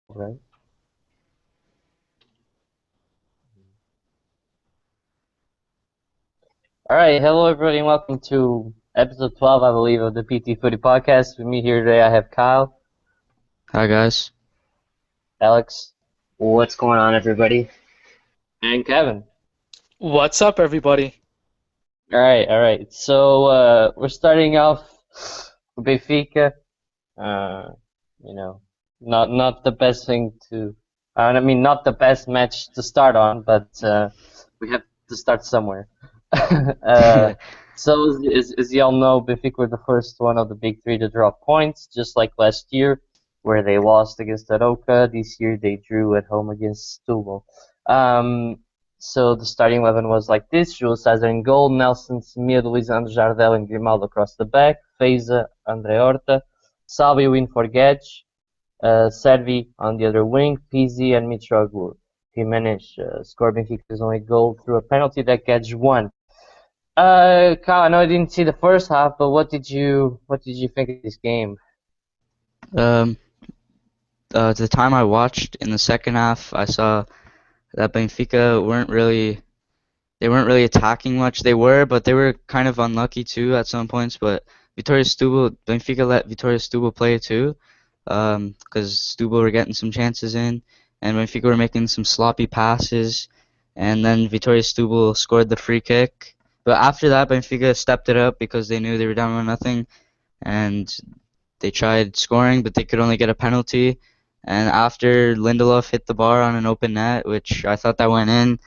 Right. All right. Hello, everybody, and welcome to episode 12, I believe, of the PTFootypodcast. With me here today, I have Kyle, Hi guys. Alex. What's going on, everybody? And Kevin. What's up, everybody? All right. All right. So we're starting off with Benfica. Uh, you know, not the best thing to. I mean, not the best match to start on, but we have to start somewhere. uh, so as y'all know, Benfica were the first one of the big three to drop points, just like last year, where they lost against Aroca. This year they drew at home against Setúbal. Um, so the starting 11 was like this: Júlio César in goal, Nelson Semedo, Lisandro Jardel, and Grimaldo across the back, Feza, André Horta, Salvi win for Gedge, Servi on the other wing, Pizzi and Mitroglou. Jimenez scored Benfica's only goal through a penalty that Gedge won. Kyle, I know I didn't see the first half, but what did you think of this game? Um, the time I watched in the second half, I saw that Benfica weren't really attacking much. They were, but they were kind of unlucky too at some points. But Benfica let Vitória Setúbal play too, because Setúbal were getting some chances in, and Benfica were making some sloppy passes, and then Vitória Setúbal scored the free kick. But after that, Benfica stepped it up because they knew they were down 1-0, and they tried scoring, but they could only get a penalty. And after Lindelof hit the bar on an open net, which I thought that went in,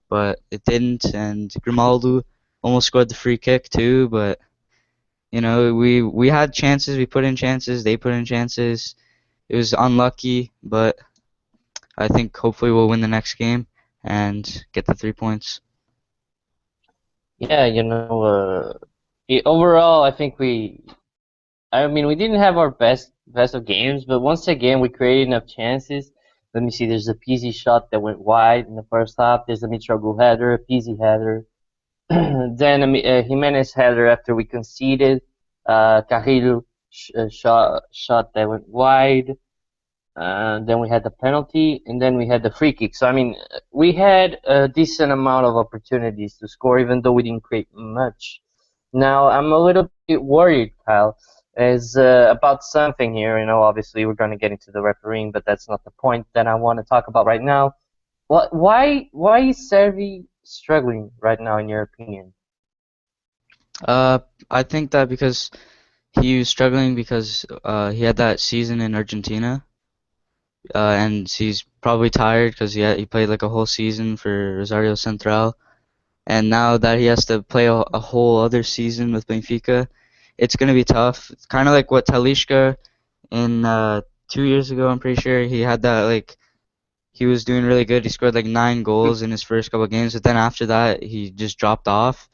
but it didn't. And Grimaldo almost scored the free kick too. But we had chances. We put in chances. They put in chances. It was unlucky, but I think hopefully we'll win the next game and get the 3 points. Yeah, overall, I mean, we didn't have our best of games, but once again, we created enough chances. Let me see. There's a Pizzi shot that went wide in the first half. There's a Mitroglou header, a Pizzi header, then a Jimenez header after we conceded. Carrillo shot that went wide. Then we had the penalty, and then we had the free kick. So I mean, we had a decent amount of opportunities to score, even though we didn't create much. Now I'm a little bit worried, Kyle, is about something here. Obviously we're going to get into the refereeing, but that's not the point that I want to talk about right now. Why is Servi struggling right now, in your opinion? Uh, I think that because he was struggling because he had that season in Argentina, and he's probably tired because he played like a whole season for Rosario Central, and now that he has to play a whole other season with Benfica, it's gonna be tough. It's kind of like what Talisca in 2 years ago. I'm pretty sure he had that like he was doing really good. He scored like 9 goals in his first couple of games, but then after that he just dropped off.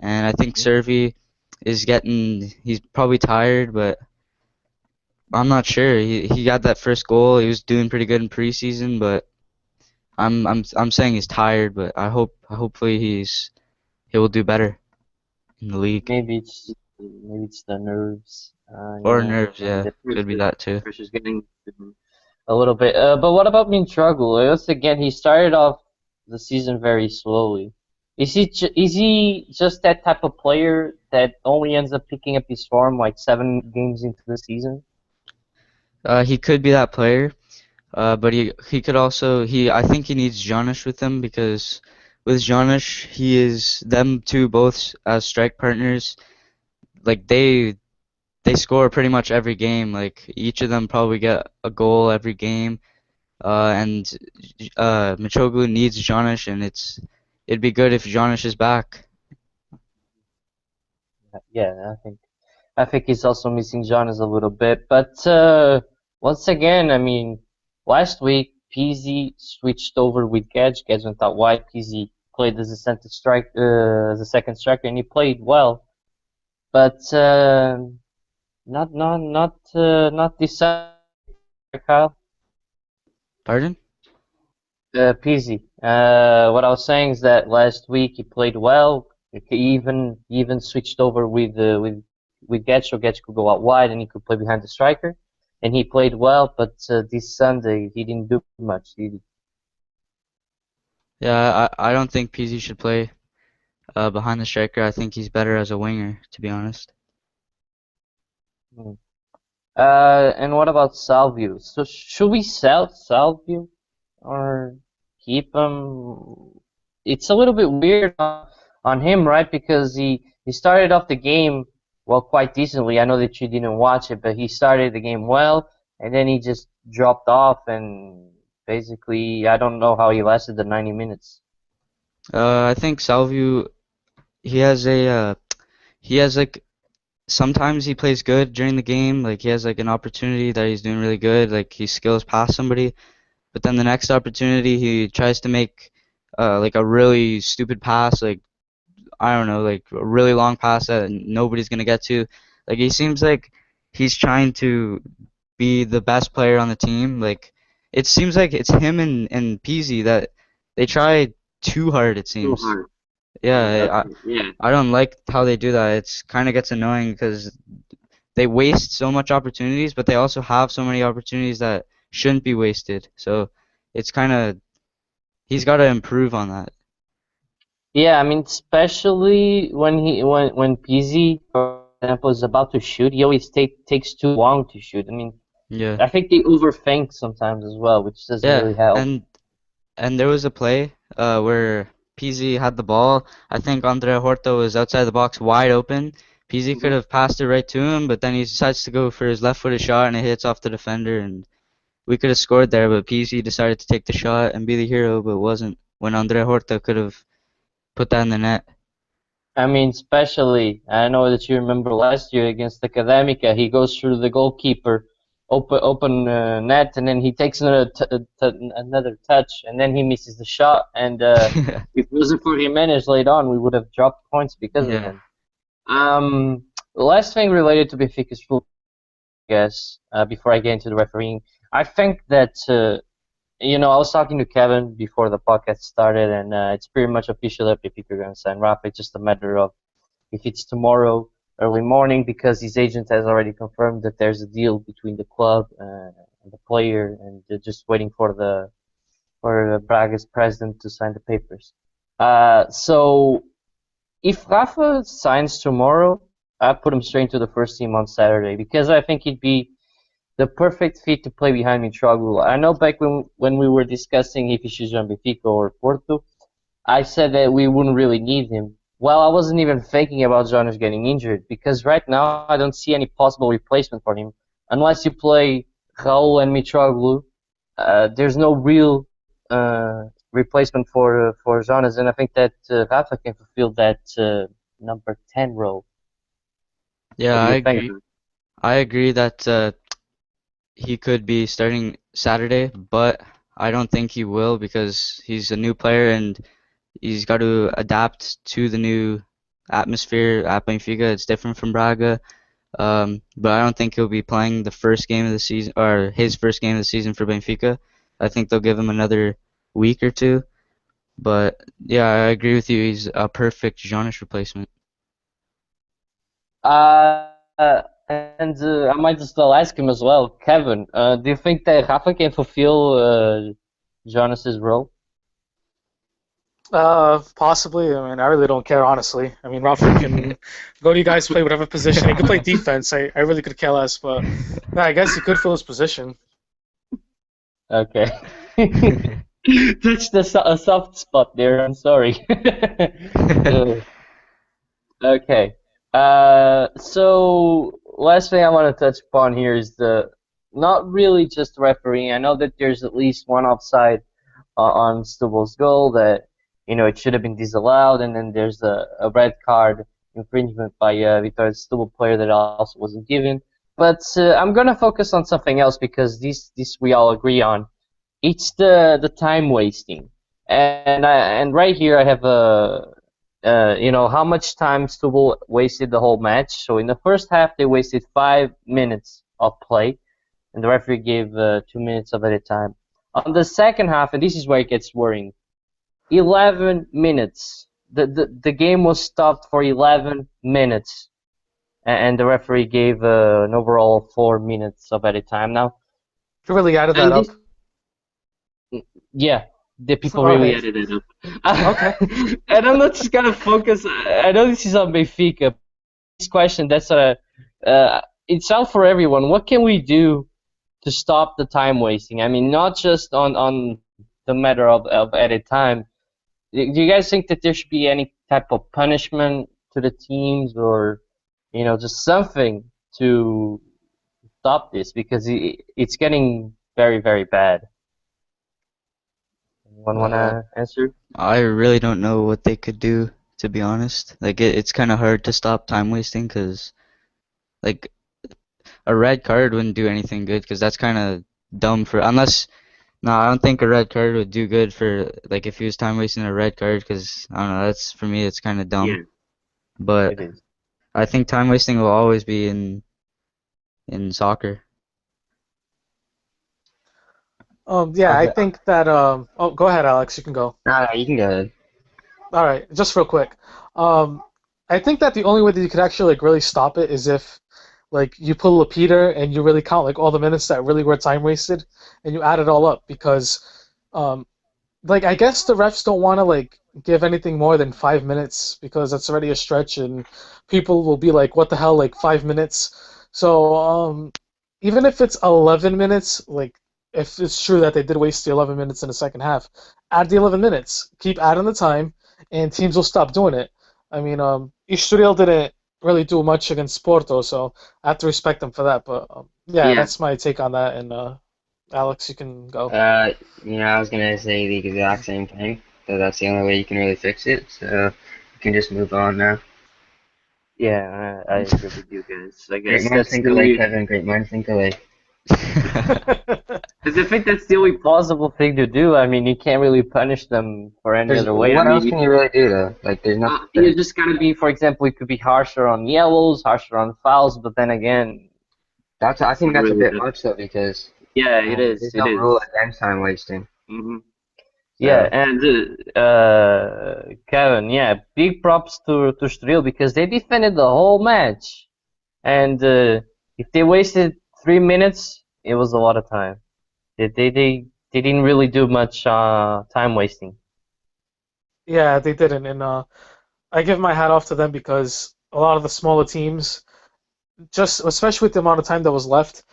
And I think Servi he's probably tired, but I'm not sure. He got that first goal. He was doing pretty good in preseason, but I'm saying he's tired, but hopefully he will do better in the league. Maybe it's the nerves. Or nerves, Maybe yeah. the Could be pressure that too. pressure's getting to him a little bit. But what about Mintruggle? Once again, he started off the season very slowly. Is he just that type of player that only ends up picking up his form like 7 games into the season? He could be that player, but he could also I think he needs Janish with him because with Janish he is them two both as strike partners. Like they score pretty much every game. Like each of them probably get a goal every game. And Mitroglou needs Janish, and it'd be good if Janish is back. Yeah, I think he's also missing Jonas a little bit. But once again, I mean, last week PZ switched over with Gedge. Gedge went out wide. PZ played as a center strike, as a second striker, and he played well. But not this Sunday, Kyle. Pardon? PZ. What I was saying is that last week he played well. He even switched over with Gedge, so Gedge could go out wide and he could play behind the striker. and he played well. But this Sunday he didn't do much. Yeah, I don't think PZ should play behind the striker. I think he's better as a winger, to be honest. Hmm. And what about Salvio? So should we sell Salvio or keep him? It's a little bit weird on him, right? Because he started off the game well quite decently. I know that you didn't watch it, but he started the game well, and then he just dropped off, and basically I don't know how he lasted the 90 minutes. I think Salvio, he has a he has like sometimes he plays good during the game. Like he has like an opportunity that he's doing really good. Like he skills past somebody, but then the next opportunity he tries to make like a really stupid pass. Like I don't know, like a really long pass that nobody's gonna get to. Like he seems like he's trying to be the best player on the team. Like it seems like it's him and Peasy that they try too hard, it Too seems. hard. Yeah, Okay. Yeah. I don't like how they do that. It's kind of gets annoying because they waste so much opportunities, but they also have so many opportunities that shouldn't be wasted. So it's kind of he's got to improve on that. Yeah, I mean, especially when PZ, for example, is about to shoot, he always takes too long to shoot. I mean, Yeah. I think they overthink sometimes as well, which doesn't Yeah, really help. and there was a play where PZ had the ball. I think Andre Horta was outside the box wide open. PZ could Mhm. have passed it right to him, but then he decides to go for his left-footed shot and it hits off the defender and we could have scored there, but PZ decided to take the shot and be the hero, but wasn't when Andre Horta could have put that in the net. I mean, especially I know that you remember last year against Academica, he goes through the goalkeeper, open net, and then he takes another touch, and then he misses the shot. And if it wasn't for Jimenez later on, we would have dropped points because of Yeah. him. Last thing related to Benfica's full guess, before I get into the refereeing. I think that, I was talking to Kevin before the podcast started, and it's pretty much official that Benfica are going to sign Rafa. It's just a matter of if it's tomorrow early morning, because his agent has already confirmed that there's a deal between the club and the player, and they're just waiting for Braga's president to sign the papers. So if Rafa signs tomorrow, I put him straight into the first team on Saturday because I think he'd be the perfect fit to play behind Mitroglou. I know back when we were discussing if he should join Benfica or Porto, I said that we wouldn't really need him. Well, I wasn't even thinking about Jonas getting injured because right now I don't see any possible replacement for him unless you play Raul and Mitroglou. There's no real replacement for Jonas, and I think that Rafa can fulfill that number 10 role. Yeah, What do I you think? agree. I agree that he could be starting Saturday, but I don't think he will because he's a new player and he's got to adapt to the new atmosphere at Benfica. It's different from Braga. But I don't think he'll be playing the first game of the season or his first game of the season for Benfica. I think they'll give him another week or two. But yeah, I agree with you. He's a perfect Jonas replacement. Uh, and I might just well ask him as well, Kevin. Do you think that Rafa can fulfill Jonas's role? Possibly. I mean, I really don't care, honestly. I mean, Rafa can go to you guys, play whatever position. He could play defense. I really could care less, but yeah, I guess he could fill his position. Okay. Touched a soft spot there. I'm sorry. Uh, okay. So last thing I want to touch upon here is the not really just refereeing. I know that there's at least one offside on Stubble's goal that it should have been disallowed, and then there's a red card infringement by Vitória Setúbal player that also wasn't given. But I'm gonna focus on something else because this we all agree on. It's the time wasting, and right here I have how much time Setúbal wasted the whole match. So in the first half they wasted 5 minutes of play, and the referee gave 2 minutes of added time. On the second half, and this is where it gets worrying, 11 minutes. The game was stopped for 11 minutes. and the referee gave an overall 4 minutes of added time now. You really added that And this, up. yeah, the people All really right. added it up. Okay. And I'm not just gonna focus. I know this is on Benfica. This question, that's it's out for everyone. What can we do to stop the time wasting? I mean, not just on the matter of added time. Do you guys think that there should be any type of punishment to the teams, or just something to stop this, because it's getting very, very bad? Anyone Uh, wanna answer? I really don't know what they could do, to be honest. Like it's kind of hard to stop time wasting because like a red card wouldn't do anything good because that's kind of dumb for unless no, I don't think a red card would do good for like if he was time wasting a red card because I don't know, that's for me it's kind of dumb. Yeah, But it is. I think time wasting will always be in soccer. Yeah, I Okay. think that. Oh, go ahead, Alex. You can go. Nah, you can go ahead. All right, just real quick. Um, I think that the only way that you could actually like really stop it is if like you pull a Peter and you really count like all the minutes that really were time wasted and you add it all up because um, like I guess the refs don't want to like give anything more than 5 minutes because that's already a stretch and people will be like, what the hell, like 5 minutes. So even if it's 11 minutes, like if it's true that they did waste the 11 minutes in the second half, add the 11 minutes, keep adding the time, and teams will stop doing it. I mean, Estoril didn't really do much against Porto, so I have to respect them for that. But yeah, Yeah. that's my take on that. And Alex, you can go. Uh, I was gonna say the exact same thing. So that's the only way you can really fix it. So you can just move on now. Yeah, I agree with you guys. I Great guess minds that's think the alike, only. Kevin. Great minds think alike. Because I think that's the only plausible thing to do. I mean, you can't really punish them for any There's other way. I what else mean, can you really do though? Like there's you nothing. just gotta be, for example, it could be harsher on yellows, harsher on fouls, but then again, I it's think not that's a really bit that. much though because Yeah, it is. there's It no rule is. against time wasting. Hmm. Yeah, So and Kevin, yeah, big props to Stril because they defended the whole match, and if they wasted 3 minutes, it was a lot of time. They didn't really do much time wasting. Yeah, they didn't, and I give my hat off to them because a lot of the smaller teams, just especially with the amount of time that was left,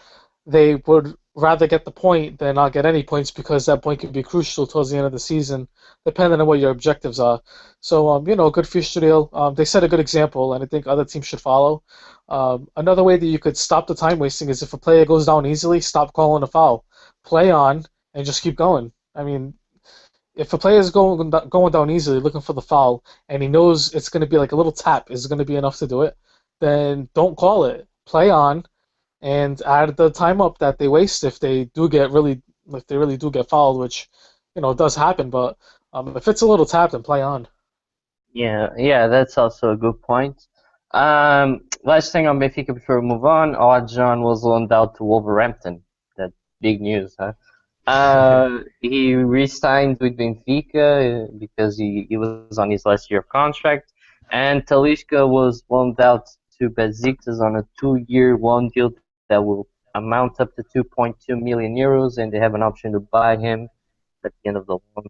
they would rather get the point than not get any points because that point could be crucial towards the end of the season, depending on what your objectives are. So, good for Studio. They set a good example, and I think other teams should follow. Another way that you could stop the time wasting is if a player goes down easily, stop calling a foul, play on, and just keep going. I mean, if a player is going down easily looking for the foul and he knows it's going to be like a little tap is going to be enough to do it, then don't call it. Play on and add the time up that they waste if they really do get fouled, which does happen. But if it's a little tap, then play on. Yeah, yeah, that's also a good point. Last thing on Benfica before we move on, John was loaned out to Wolverhampton. That big news, huh? He re-signed with Benfica because he was on his last year of contract, and Talisca was loaned out to Besiktas on a 2-year loan deal that will amount up to 2.2 million euros, and they have an option to buy him at the end of the loan for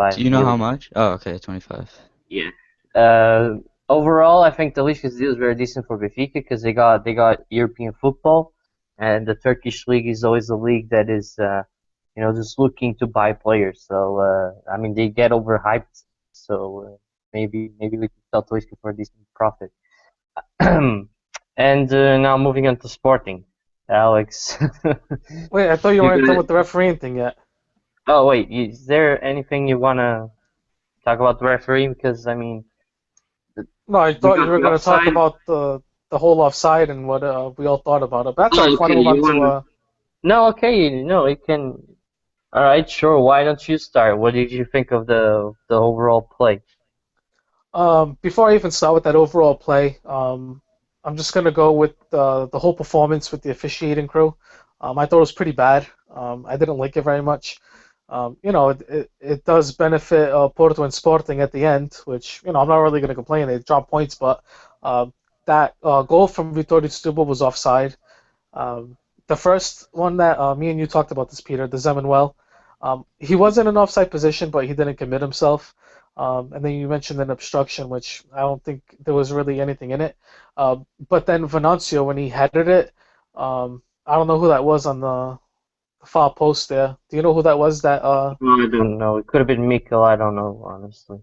Do 25 you know how million. much? Oh, okay, 25. Yeah. Uh, Overall, I think the Delicious deal is very decent for Benfica because they got European football, and the Turkish league is always a league that is just looking to buy players. So I mean they get overhyped. So maybe we can sell Talisca for a decent profit. And now moving on to Sporting, Alex. Wait, I thought you You're weren't done gonna. with the refereeing thing yet. Oh wait, is there anything you wanna talk about the referee? Because I mean. No, I We thought you got were the going to talk offside. about the whole offside and what we all thought about it. But that's all right. Oh, If you want to okay. move on You to want? No, okay. No, it can. All right, sure. Why don't you start? What did you think of the overall play? before I even start with that overall play, I'm just gonna go with the whole performance with the officiating crew. I thought it was pretty bad. I didn't like it very much. It does benefit Porto and Sporting at the end, which I'm not really gonna complain. They dropped points, but uh, that goal from Vitória Setúbal was offside. Um, the first one that me and you talked about this, Peter, the Zemanwell, he was in an offside position, but he didn't commit himself. And then you mentioned an obstruction, which I don't think there was really anything in it. But then Venancio, when he headed it, I don't know who that was on the far post there. Do you know who that was? That I don't know. It could have been Mikkel. I don't know, honestly.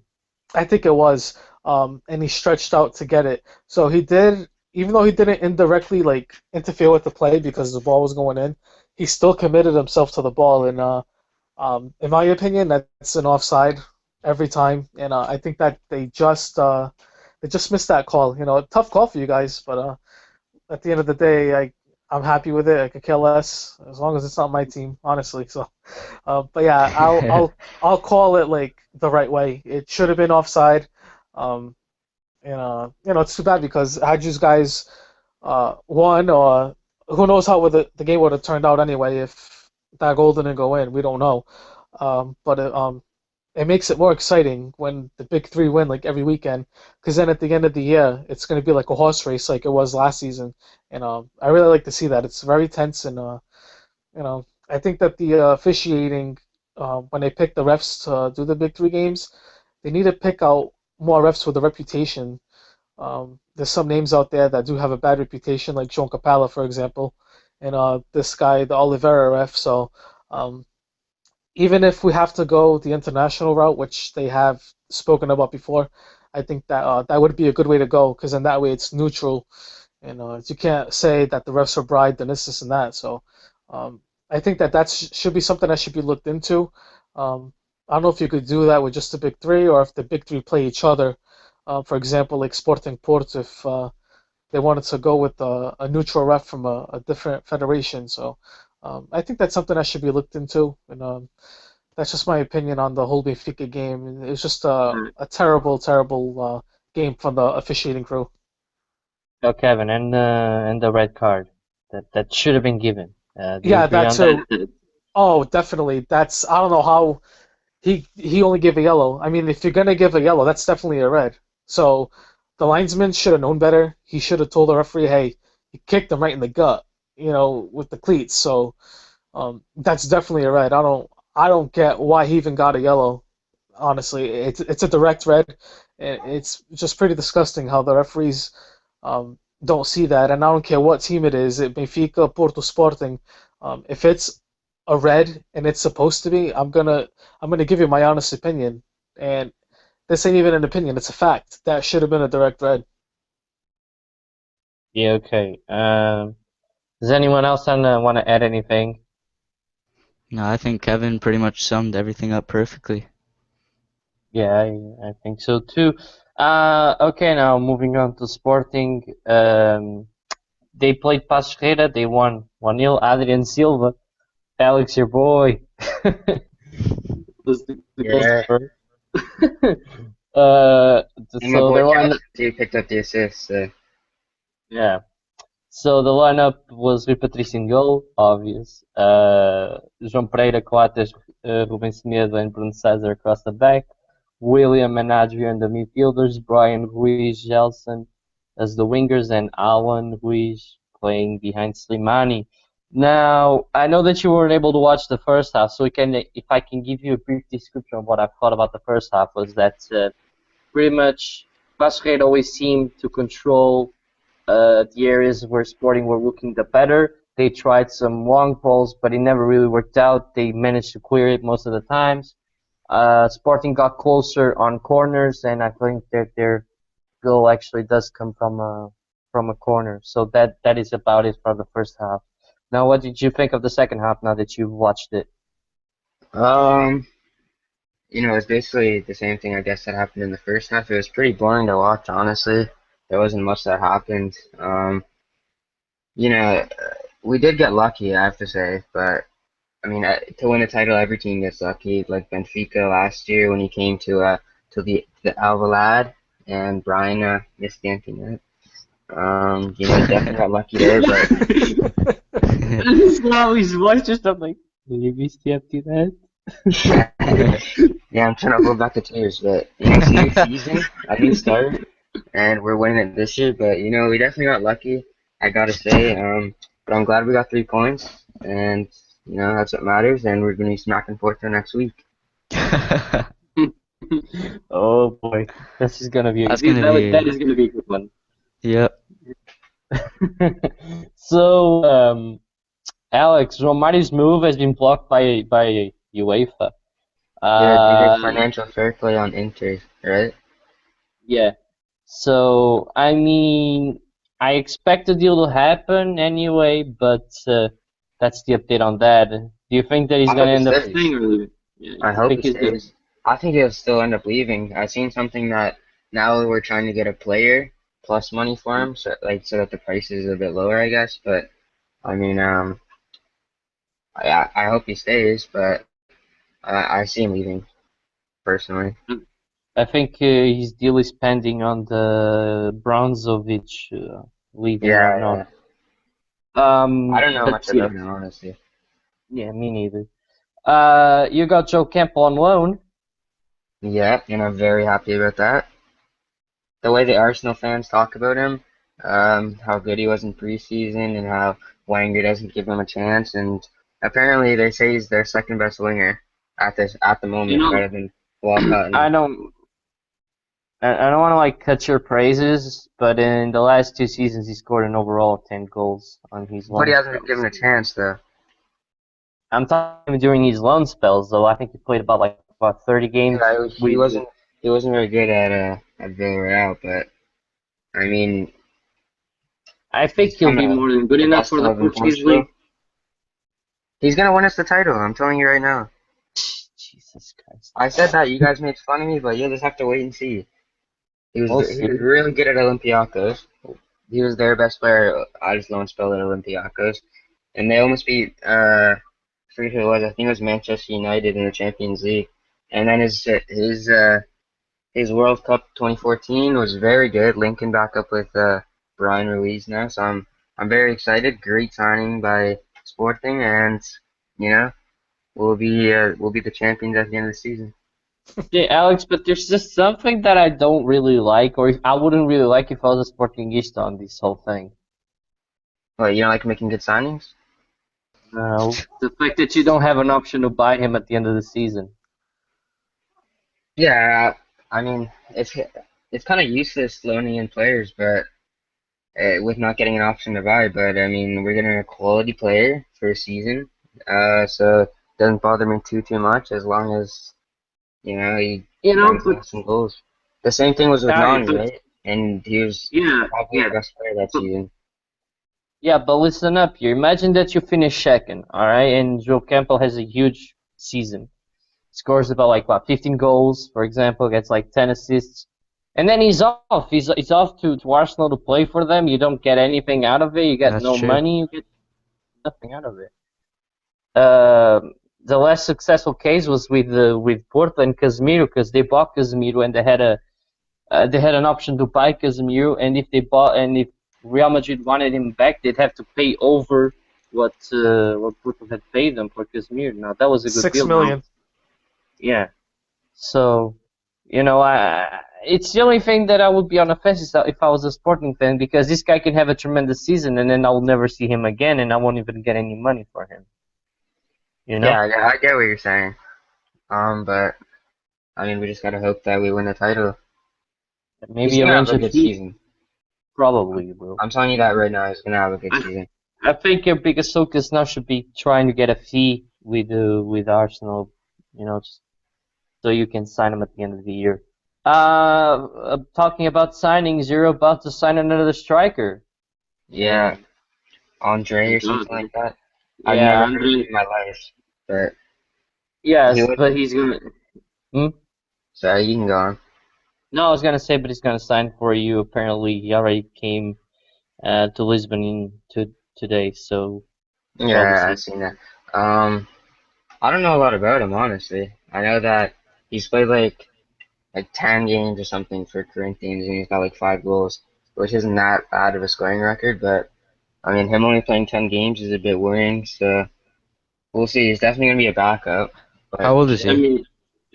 I think it was. And he stretched out to get it. So he did, even though he didn't indirectly like interfere with the play because the ball was going in, he still committed himself to the ball. And in my opinion, that's an offside every time. And I think that they just missed that call. You know, a tough call for you guys, but at the end of the day, I'm happy with it. I could care less as long as it's not my team, honestly. So, but yeah, I'll call it like the right way. It should have been offside. Um, and you know, it's too bad because had you guys won, or who knows how the game would have turned out anyway if that goal didn't go in. We don't know. But it makes it more exciting when the big three win like every weekend, because then at the end of the year it's going to be like a horse race like it was last season, and I really like to see that. It's very tense, and you know, I think that the officiating, when they pick the refs to do the big three games, they need to pick out more refs with a reputation. There's some names out there that do have a bad reputation, like Joan Capella, for example, and this guy, the Oliveira ref. So um, even if we have to go the international route, which they have spoken about before, I think that that would be a good way to go, because in that way it's neutral, and you can't say that the refs are bribed and this and that. So um, I think that should be something that should be looked into. I don't know if you could do that with just the big three, or if the big three play each other. For example, like Sporting Porto, if they wanted to go with a neutral ref from a different federation. So I think that's something that should be looked into. And that's just my opinion on the whole Benfica game. It's just a terrible, terrible game from the officiating crew. Oh, Kevin, and the red card that should have been given. Do you Yeah, agree that on too. that? Oh, definitely. That's I don't know how he only gave a yellow. I mean, if you're gonna give a yellow, that's definitely a red. So the linesman should have known better. He should have told the referee, "Hey, you kicked him right in the gut," you know, with the cleats. So that's definitely a red. I don't get why he even got a yellow. Honestly, it's a direct red. It's just pretty disgusting how the referees don't see that. And I don't care what team it is, Benfica, Porto, Sporting. If it's a red and it's supposed to be, I'm gonna give you my honest opinion. And this ain't even an opinion; it's a fact. That should have been a direct red. Yeah, okay. Does anyone else want to add anything? No, I think Kevin pretty much summed everything up perfectly. Yeah, I think so too. Okay, now moving on to Sporting. They played Paços. They won 1-0. Adrian Silva, Alex, your boy, was the goal Yeah, scorer. uh, and my so boy the line, Chelsea too picked up the assist. So. yeah. So the lineup was with Patrício in goal, obvious. João Pereira, Coates, Rubem Semedo, and Bruno César across the back. William and Adrian the midfielders. Brian Ruiz, Gelson as the wingers, and Alan Ruiz playing behind Slimani. Now, I know that you weren't able to watch the first half, so if I can give you a brief description of what I thought about the first half, was that pretty much Paços always seemed to control the areas where Sporting were looking the better. They tried some long balls, but it never really worked out. They managed to clear it most of the times. Sporting got closer on corners, and I think that their goal actually does come from a corner. So that is about it for the first half. Now, what did you think of the second half? Now that you've watched it? Um, it's basically the same thing I guess that happened in the first half. It was pretty boring to watch, honestly. There wasn't much that happened. You know, we did get lucky, I have to say, but I mean, to win a title, every team gets lucky. Like Benfica last year when he came to the Alvalade and Brian missed the empty net. Definitely got lucky there, but Wow, his voice just I'm like, you missed the empty net. yeah, I'm trying to hold back the tears. But smooth season. I didn't start. and we're winning it this year. But we definitely got lucky. I gotta say. But I'm glad we got 3 points, and that's what matters. And we're gonna be smacking Porto next week. Oh boy, this is gonna be That's gonna be that is gonna be a good one. yep. So, Alex, Romario's move has been blocked by UEFA. Yeah, due to Uh, financial fair play on Inter, right? yeah. So, I mean, I expect the deal to happen anyway, but that's the update on that. Do you think that he's I hope gonna he end up stays. staying or leaving? Yeah, I you hope think he he's gonna? stays. I think he'll still end up leaving. I've seen something that now we're trying to get a player plus money for him, so that the price is a bit lower, I guess. But I mean, I hope he stays, but I see him leaving personally. I think his deal is pending on the Bronzovic leaving or Yeah, not. yeah. I don't know But much yeah, about him, honestly. yeah, me neither. You got Joe Campbell on loan. Yeah, and I'm very happy about that. The way the Arsenal fans talk about him, how good he was in preseason, and how Wenger doesn't give him a chance, and apparently they say he's their second best winger at the You moment, know, better than Walcott I and. don't, I don't want to like cut your praises, but in the last 2 seasons, he scored an overall of 10 goals on his But he loan hasn't been given spells. a chance though. I'm talking during his loan spells, though. I think he played about 30 games Yeah, he with. wasn't very good at Villarreal, but I mean I he's think he'll come be more than good the enough best for the club in Portuguese Portugal. league. He's gonna win us the title. I'm telling you right now. Jesus Christ. I said that you guys made fun of me, but you'll just have to wait and see. We'll He was see. really good at Olympiacos. He was their best player at his loan spell at Olympiacos, and they almost beat I forget who it was. I think it was Manchester United in the Champions League. And then his World Cup 2014 was very good, linking back up with Brian Ruiz now. So I'm very excited. Great signing by Sporting, and you know we'll be the champions at the end of the season. Yeah, Alex, but there's just something that I don't really like, or I wouldn't really like if I was a Sportingista on this whole thing. Well, you don't like making good signings? The fact that you don't have an option to buy him at the end of the season. Yeah, I mean it's kind of useless loaning in players, but with not getting an option to buy. But I mean we're getting a quality player for a season, so it doesn't bother me too much as long as he You know, brings us some goals. The same thing was with sorry, Nani, but right? And he was yeah, probably our yeah, best player that but season. yeah, but listen up here. Imagine that you finish second, all right, and Joe Campbell has a huge season. Scores about 15 goals, for example, gets like 10 assists, and then he's off. He's off to Arsenal to play for them. You don't get anything out of it. You get That's no true. money. You get nothing out of it. Uh, the less successful case was with Porto and Casemiro because they bought Casemiro and they had an option to buy Casemiro, and if Real Madrid wanted him back, they'd have to pay over what Porto had paid them for Casemiro. Now that was a good Six deal. Now, million. yeah. So, it's the only thing that I would be on the fence is if I was a Sporting fan because this guy can have a tremendous season and then I'll never see him again and I won't even get any money for him. You know? Yeah, I get what you're saying. But I mean we just gotta hope that we win the title. He's Maybe gonna have arrange a a good fee. season. Probably will. I'm telling you that right now. He's gonna have a good I, season. I think your biggest focus now should be trying to get a fee with Arsenal, just so you can sign him at the end of the year. Talking about signings, you're about to sign another striker. Yeah, Andre Thank or God. something like that. I've Yeah, never heard of him Andre. in my life, but he Yes, would. but he's gonna. Hmm? Sorry, you can go on. No, I was gonna say, but he's gonna sign for you. Apparently, he already came to Lisbon today, so we'll probably Yeah, see I've him. seen that. Um, I don't know a lot about him, honestly. I know that he's played like 10 games or something for Corinthians, and he's got like 5 goals, which isn't that bad of a scoring record. But I mean, him only playing 10 games is a bit worrying. So we'll see. He's definitely gonna be a backup, How but old is I he? mean,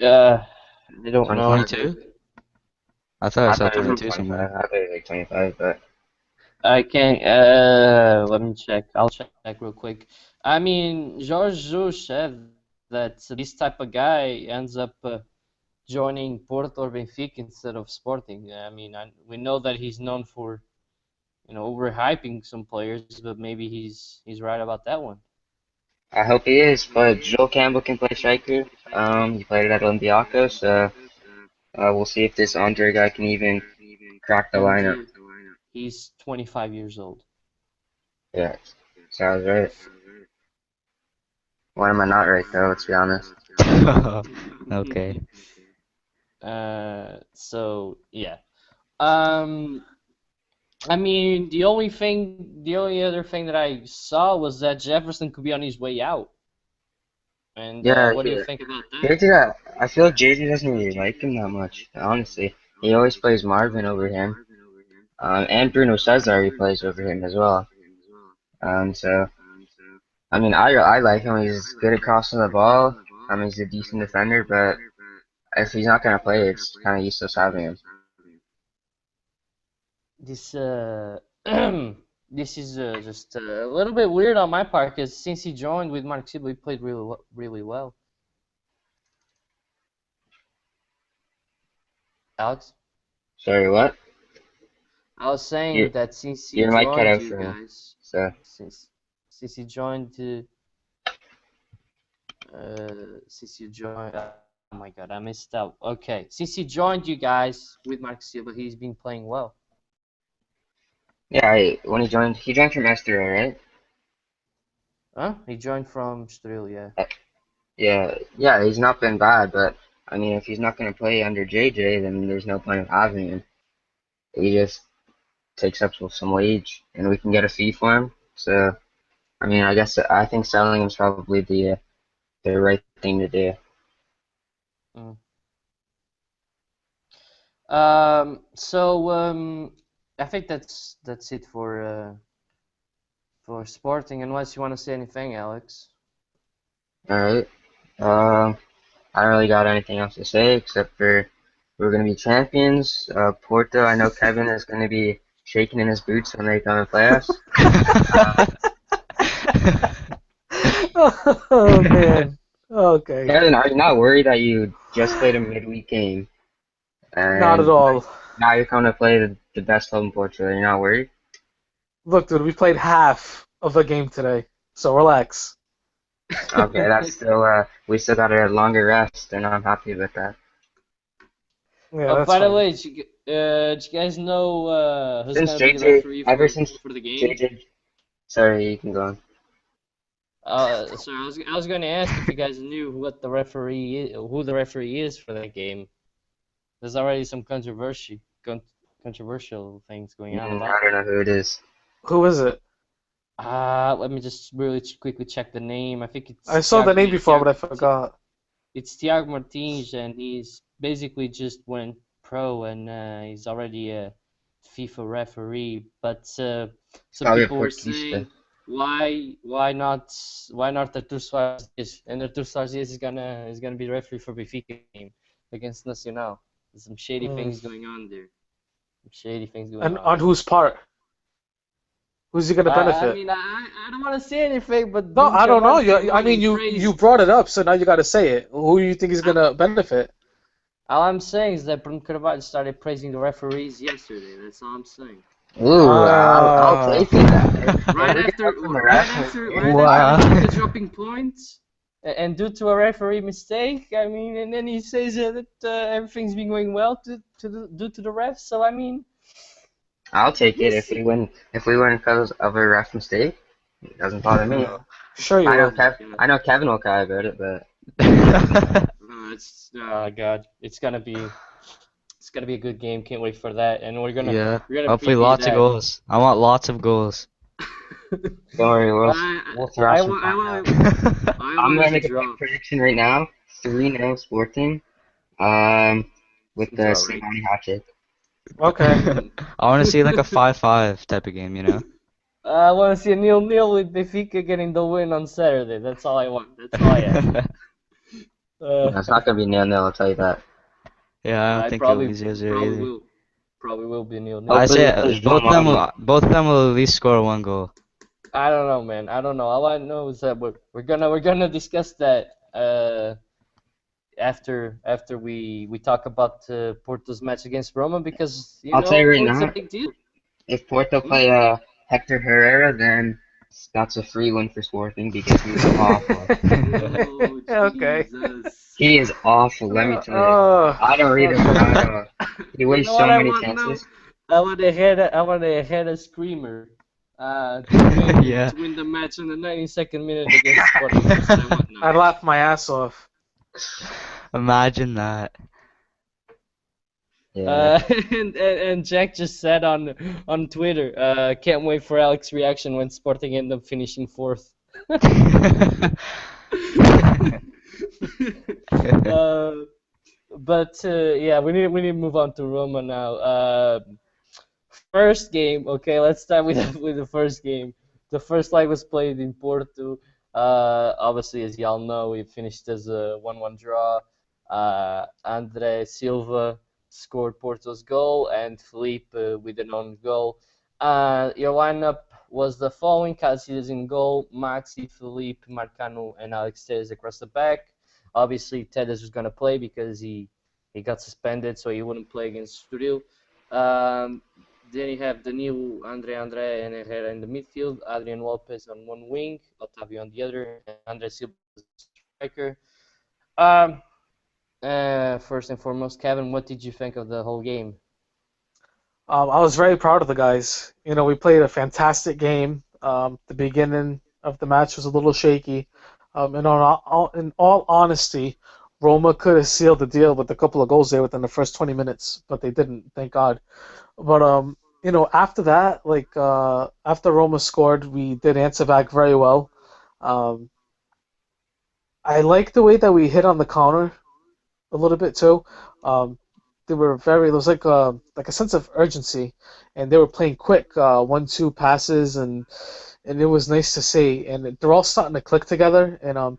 uh, I don't know. 25. 22? I thought I I saw thought it was like 22 25. somewhere. I thought it was like 25, but I can't. Let me check. I'll check real quick. I mean, George Jesus said that this type of guy ends up joining Porto or Benfica instead of Sporting. I mean, we know that he's known for, overhyping some players, but maybe he's right about that one. I hope he is. But Joel Campbell can play striker. He played at Olympiacos, so we'll see if this Andre guy can even crack the lineup. And he's 25 years old. Yeah, sounds right. Why am I not right though? Let's be honest. Okay. So yeah. Um, I mean, the only other thing that I saw was that Jefferson could be on his way out. And Yeah, what do you yeah. think about that? JJ, I feel like JJ doesn't really like him that much. Honestly, he always plays Marvin over him. And Bruno Cesar he plays over him as well. So I mean, I like him. He's good at crossing the ball. I mean, he's a decent defender, but if he's not gonna play, it's kind of useless having him. This this is just a little bit weird on my part because since he joined with Mark Sibley, he played really well. Alex, Sorry, what? I was Your saying that since he your mic cut joined out you for me. guys, So since he joined since you joined, oh my God, I missed out. Okay, since he joined you guys with Mark Silva, he's been playing well. yeah, when he joined from Estoril, right? Huh? He joined from Stril, yeah. Yeah, yeah, he's not been bad, but I mean, if he's not gonna play under JJ, then there's no point of having him. He just takes up some wage, and we can get a fee for him. So I mean, I think selling him's probably the right thing to do. Mm. So I think that's it for Sporting. Unless you want to say anything, Alex. All right. I don't really got anything else to say except for we're gonna be champions. Porto, I know Kevin is gonna be shaking in his boots when they come and play us. Oh man. Okay. Kevin, are you not worried that you just played a midweek game Not at and all. now you're coming to play the best club in Portugal? You're not worried? Look, dude, we played half of the game today, so relax. Okay, that's still we still got a longer rest, and I'm happy with that. Yeah, that's By the fine. way, did you guys know who's Since gonna be the JJ, referee ever since for the game? JJ, sorry, you can go on. So I was going to ask if you guys knew who the referee is for that game. There's already some controversial things going on about I don't that. know who it is. Who is it? Let me just really quickly check the name. I think it's I saw the name before, but I forgot. It's Tiago Martins, and he's basically just went pro, and he's already a FIFA referee. But some Probably a people were Portuguese. saying why not Artur Soares? And Artur Soares is gonna be the referee for Benfica game against Nacional. There's some shady things going on there. Some shady things going And on. on whose part? Who's he gonna I benefit? mean, I don't want to say anything, but No, I don't know. I mean, you praised. brought it up, so now you got to say it. Who do you think is gonna benefit? All I'm saying is that Bruno Carvalho started praising the referees yesterday. That's all I'm saying. Ooh, I'll take it. Right after Wow. Benfica dropping points, and due to a referee mistake, I mean, and then he says that everything's been going well due to the refs. So I mean, I'll take it if we win because of a ref mistake. It doesn't bother me. Sure you will. I know Kevin will cry about it, but oh God, it's gonna be a good game. Can't wait for that, and we're gonna Hopefully preview lots of that. goals. I want lots of goals. don't worry, we'll thrash them. I'm gonna make a quick prediction right now. 3-0 Sporting. With the Slimani hat trick. Okay. I want to see like a 5-5 type of game, you know? I want to see a 0-0 with Benfica getting the win on Saturday. That's all I want. That's all I ask. It's not gonna be 0-0, I'll tell you that. Yeah, I don't think it'll be 0-0 either. will. Probably will be 0-0. I Hopefully say there's one. both of them will at least score one goal. I don't know, man. I don't know. All I know is that we're gonna discuss that after we talk about Porto's match against Roma because I'll tell you right it's a now, big deal. if Porto Hmm? play Hector Herrera, then that's a free win for Sporting because he was awful. Oh, Okay. Jesus. He is awful, let me tell you. Oh, I don't rate him okay. at all. He You wastes know so what I many want now? chances. I want a screamer. To win Yeah. to win the match in the 92nd minute against Sporting. That's what I want now. I'd laugh my ass off. Imagine that. Yeah. And Jack just said on Twitter, can't wait for Alex's reaction when Sporting end up finishing fourth. uh, but yeah, we need to move on to Roma now. First game, okay, let's start with with the first game. The first leg was played in Porto. Obviously, as y'all know, it finished as a 1-1 draw. Andre Silva scored Porto's goal, and Felipe with an own goal. Your lineup was the following: Casillas in goal, Maxi, Felipe, Marcano, and Alex Telles across the back. Obviously, Telles was gonna play because he got suspended, so he wouldn't play against Estoril. Um, then you have Danilo, Andre, and Herrera in the midfield, Adrian Lopez on one wing, Otavio on the other, and Andre Silva as a striker. Um, First and foremost, Kevin, what did you think of the whole game? I was very proud of the guys. We played a fantastic game. The beginning of the match was a little shaky. In all honesty, Roma could have sealed the deal with a couple of goals there within the first 20 minutes, but they didn't, thank God. But after that, after Roma scored, we did answer back very well. Um, I like the way that we hit on the counter a little bit too. Um, there was like a sense of urgency, and they were playing quick 1-2 passes, and it was nice to see. And they're all starting to click together, and I'm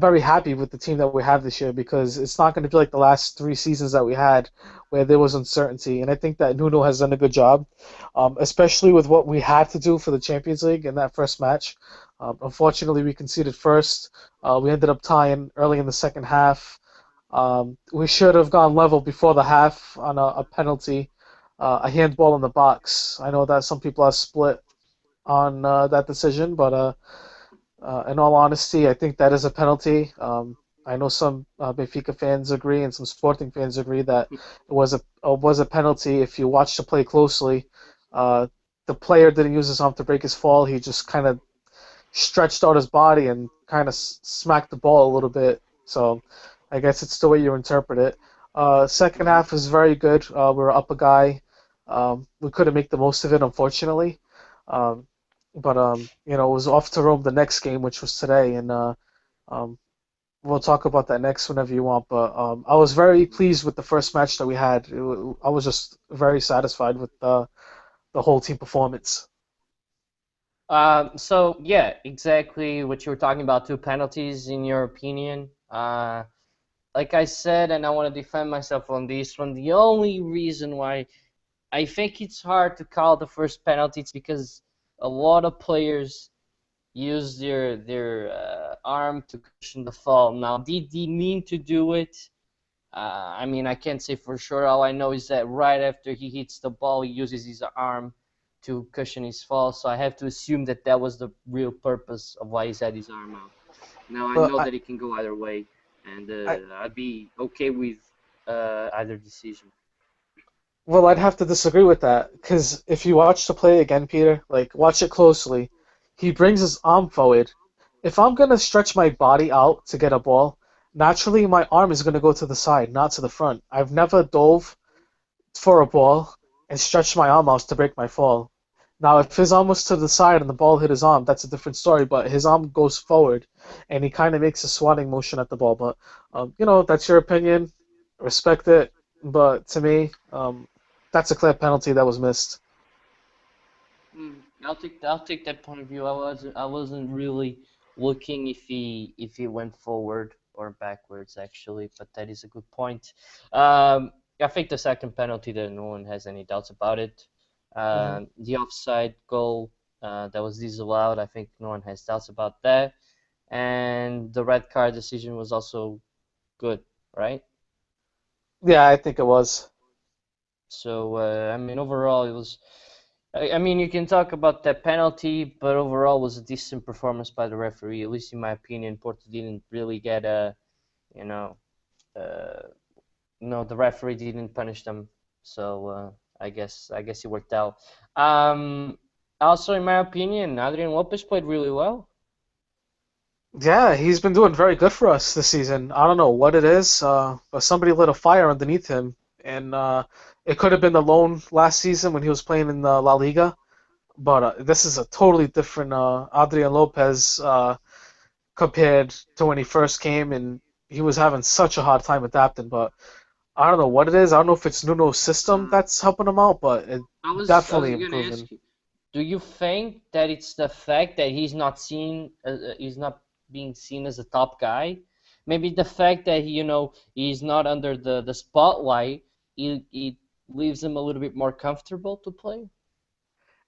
very happy with the team that we have this year because it's not going to be like the last 3 seasons that we had where there was uncertainty. And I think that Nuno has done a good job, especially with what we had to do for the Champions League in that first match. Unfortunately, we conceded first. We ended up tying early in the second half. We should have gone level before the half on a penalty, a handball in the box. I know that some people are split on that decision, but in all honesty, I think that is a penalty. I know some Benfica fans agree and some Sporting fans agree that it was a penalty. If you watch the play closely, uh, the player didn't use his arm to break his fall. He just kind of stretched out his body and kind of smacked the ball a little bit. So I guess it's the way you interpret it. Second Hmm. half was very good. We were up a guy. We couldn't make the most of it, unfortunately. Um, but it was off to Rome the next game, which was today, and um, we'll talk about that next whenever you want. But I was very pleased with the first match that we had. I was just very satisfied with the whole team performance. So yeah, exactly what you were talking about, two penalties in your opinion. Like I said, and I want to defend myself on this one. The only reason why I think it's hard to call the first penalty is because a lot of players use their arm to cushion the fall. Now, did he mean to do it? I mean, I can't say for sure. All I know is that right after he hits the ball, he uses his arm to cushion his fall. So I have to assume that that was the real purpose of why he's had his arm out. Now I But know that it can go either way, and I, I'd be okay with either decision. Well, I'd have to disagree with that because if you watch the play again, Peter, like watch it closely, he brings his arm forward. If I'm gonna stretch my body out to get a ball, naturally my arm is gonna go to the side, not to the front. I've never dove for a ball and stretched my arm out to break my fall. Now, if his arm was to the side and the ball hit his arm, that's a different story. But his arm goes forward, and he kind of makes a swatting motion at the ball. But that's your opinion. Respect it. But to me, that's a clear penalty that was missed. I'll take that point of view. I wasn't really looking if he went forward or backwards actually, but that is a good point. Um, I think the second penalty that no one has any doubts about it. Hmm. The offside goal that was disallowed, I think no one has doubts about that. And the red card decision was also good, right? Yeah, I think it was. So I mean, overall, it was. I mean, you can talk about that penalty, but overall, it was a decent performance by the referee. At least in my opinion, Porto didn't really get a, you know, uh, no, the referee didn't punish them, so I guess it worked out. Um, Also, in my opinion, Adrian Lopez played really well. Yeah, he's been doing very good for us this season. I don't know what it is, but somebody lit a fire underneath him, and it could have been the loan last season when he was playing in the La Liga. But this is a totally different Adrian Lopez compared to when he first came, and he was having such a hard time adapting. But I don't know what it is. I don't know if it's Nuno's system Uh, that's helping him out, but it I was definitely gonna improving. ask you, do you think that it's the fact that he's not being seen as a top guy? Maybe the fact that he's not under the spotlight, it leaves him a little bit more comfortable to play.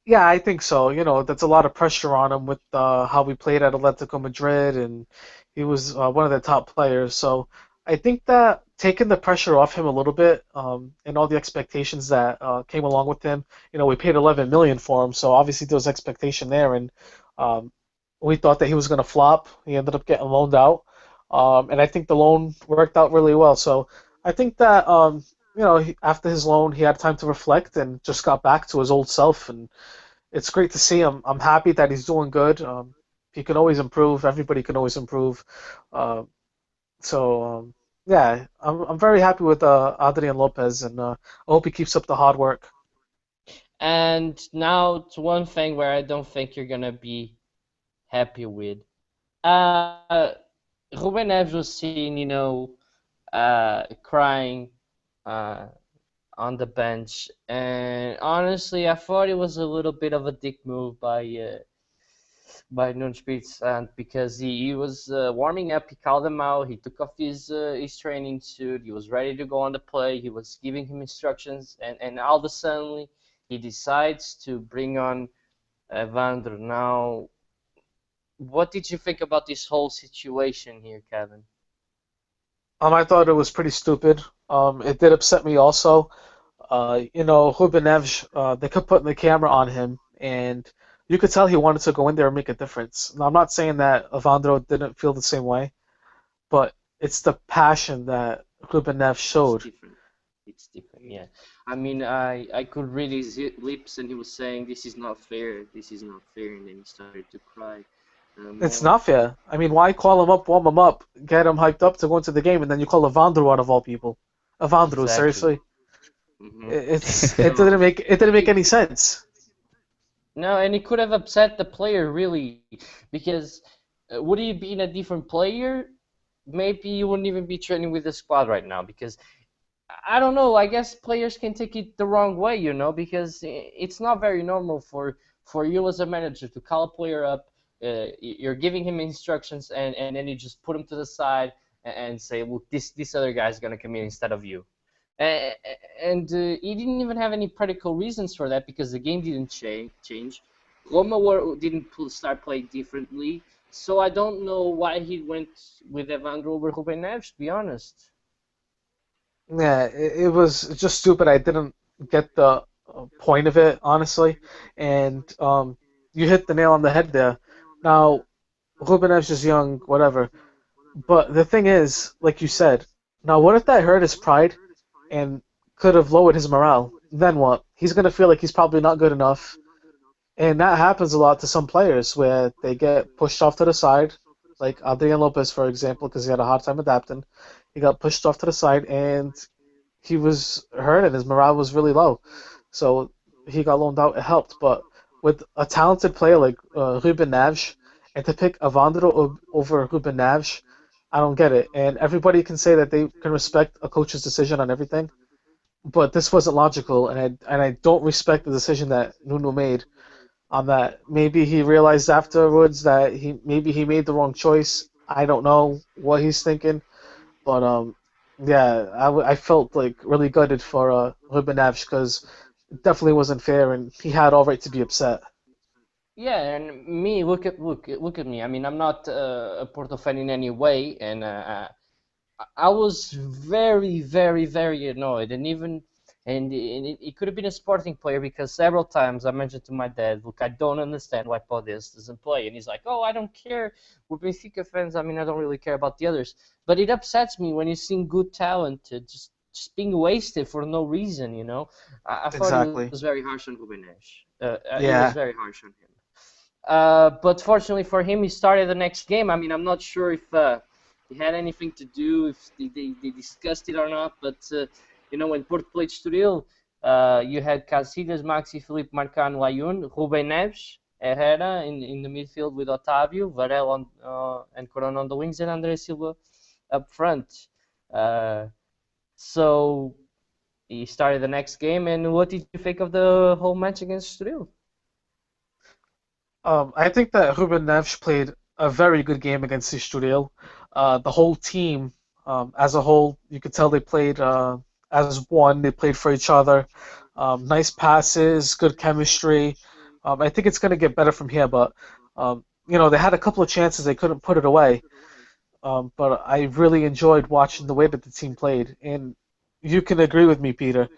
Yeah, I think so. That's a lot of pressure on him with how we played at Atletico Madrid, and he was one of the top players. So I think that taking the pressure off him a little bit, and all the expectations that came along with him. We paid 11 million for him, so obviously there was expectation there, and um, we thought that he was going to flop. He ended up getting loaned out, and I think the loan worked out really well. So I think that after his loan, he had time to reflect and just got back to his old self, and it's great to see him. I'm happy that he's doing good. He can always improve. Everybody can always improve. Uh, so yeah, I'm very happy with Adrian Lopez, and I hope he keeps up the hard work. And now to one thing where I don't think you're gonna be happy with. Uh, Ruben Neves was seen, crying uh, on the bench, and honestly, I thought it was a little bit of a dick move by Nuno and because he was warming up, he called him out, he took off his training suit, he was ready to go on the play, he was giving him instructions, and all of a sudden he decides to bring on Evandro. Now, what did you think about this whole situation here, Kevin? I thought it was pretty stupid. It did upset me also. Ruben Neves, they kept putting the camera on him, and you could tell he wanted to go in there and make a difference. Now, I'm not saying that Evandro didn't feel the same way, but it's the passion that Ruben Neves It's showed. different. It's different, yeah. I mean, I could read his lips, and he was saying, "This is not fair. This is not fair," and then he started to cry It's more. not fair. I mean, why call him up, warm him up, get him hyped up to go into the game, and then you call Evandro out of all people? Evandro, Exactly. seriously? Hmm. It So didn't make any sense. no, and it could have upset the player really, because would he be a different player? Maybe you wouldn't even be training with the squad right now because I don't know. I guess players can take it the wrong way, because it's not very normal for you as a manager to call a player up. You're giving him instructions, and then you just put him to the side and say, "Look, this other guy's gonna come in instead of you." A- And he didn't even have any practical reasons for that because the game didn't change. Roma didn't start playing differently, so I don't know why he went with Evandro over Ruben Neves, to be honest. Yeah, it was just stupid. I didn't get the point of it, honestly. And you hit the nail on the head there. Now, Ruben Neves is young, whatever. But the thing is, like you said, now what if that hurt his pride and could have lowered his morale? Then what? He's gonna feel like he's probably not good enough. And that happens a lot to some players where they get pushed off to the side, like Adrian Lopez, for example, because he had a hard time adapting. He got pushed off to the side and he was hurt and his morale was really low. So he got loaned out. It helped. But with a talented player like Ruben Neves, and to pick Avandro over Ruben Neves, I don't get it. And everybody can say that they can respect a coach's decision on everything, but this wasn't logical, and I don't respect the decision that Nuno made on that. Maybe he realized afterwards that he made the wrong choice. I don't know what he's thinking, but Yeah, I felt like really gutted for Ruben Neves because it definitely wasn't fair, and he had all right to be upset. Yeah, and me, look at me. I mean, I'm not a Porto fan in any way, and I was very, very, very annoyed, and even and it could have been a Sporting player because several times I mentioned to my dad, look, I don't understand why Podés doesn't play, and he's like, oh, I don't care. We're Benfica fans. I mean, I don't really care about the others, but it upsets me when you see good talent just being wasted for no reason. I thought it was Exactly. very harsh on Rubenes. It was Yeah. very harsh on him. But fortunately for him, he started the next game. I mean, I'm not sure if he had anything to do, if they discussed it or not. But when Porto played Estoril, you had Casillas, Maxi, Felipe, Marcano, Ayun, Rubem Neves, Herrera in the midfield with Otávio, Varela and Corona on the wings, and André Silva up front. Uh, so he started the next game. And what did you think of the whole match against Estoril? I think that Ruben Neves played a very good game against Estoril. The whole team, as a whole, you could tell they played as one. They played for each other. Nice passes, good chemistry. I think it's going to get better from here, but they had a couple of chances they couldn't put it away. But I really enjoyed watching the way that the team played, and you can agree with me, Peter,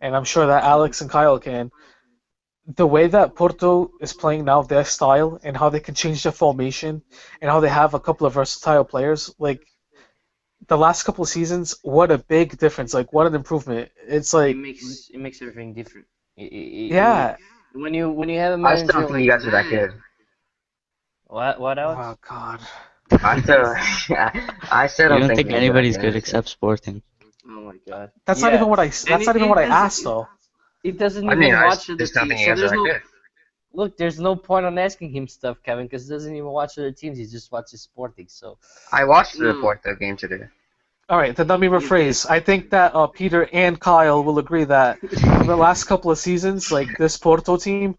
and I'm sure that Alex and Kyle can. The way that Porto is playing now, their style, and how they can change their formation, and how they have a couple of versatile players, like the last couple of seasons, what a big difference! Like what an improvement! It's it like, makes it makes everything different. yeah, When you have a I still manager don't think you like guys are that that, good. what oh Alex? God, I still, I still You don't don't think think you guys are that anybody's good, good honestly. except Sporting. Oh my God. that's not Yeah, even what I and that's not even what I asked though. it doesn't I mean, even I watch other just don't think teams. you So guys are there's that no good. look. There's no point on asking him stuff, Kevin, because he doesn't even watch other teams. He just watches Sporting. So I watched the no, Porto game today. All right, then let me you did. rephrase. I think that Peter and Kyle will agree that from the last couple of seasons, like this Porto team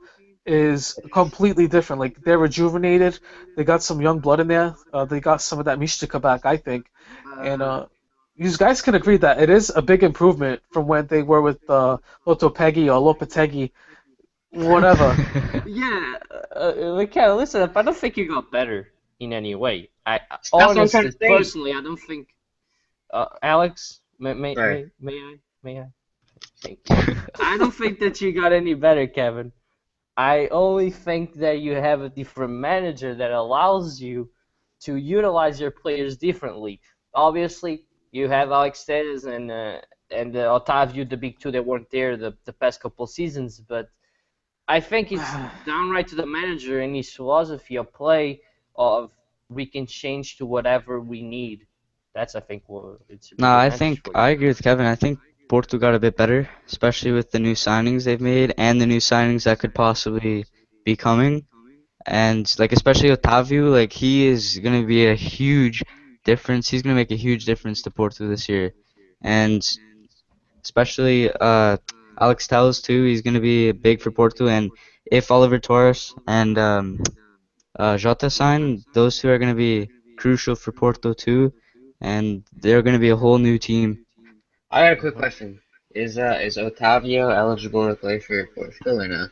is completely different. Like they're rejuvenated. They got some young blood in there. They got some of that Mystica back, I think. And Uh, these guys can agree that it is a big improvement from when they were with Lotopegui or Lopetegui, whatever. yeah, Kevin, listen up. I don't think you got better in any way. I That's what I'm trying honestly, to say. personally, I don't think. Alex, may, may, Right. may, may I? May I? Thank you. I don't think that you got any better, Kevin. I only think that you have a different manager that allows you to utilize your players differently. Obviously, you have Alex Telles and Otavio, the big two that weren't there the past couple of seasons, but I think it's downright to the manager and his philosophy of play of we can change to whatever we need. That's I think what it's No, really a I message think for you. I agree with Kevin. I think Porto got a bit better, especially with the new signings they've made and the new signings that could possibly be coming. And like especially Otavio, like he is gonna be a huge difference. He's gonna make a huge difference to Porto this year. And especially Alex Telles too, he's gonna be big for Porto. And if Oliver Torres and Jota sign, those two are gonna be crucial for Porto too. And they're gonna be a whole new team. I got a quick Mhm. question. Is Otavio eligible to play for Portugal or no?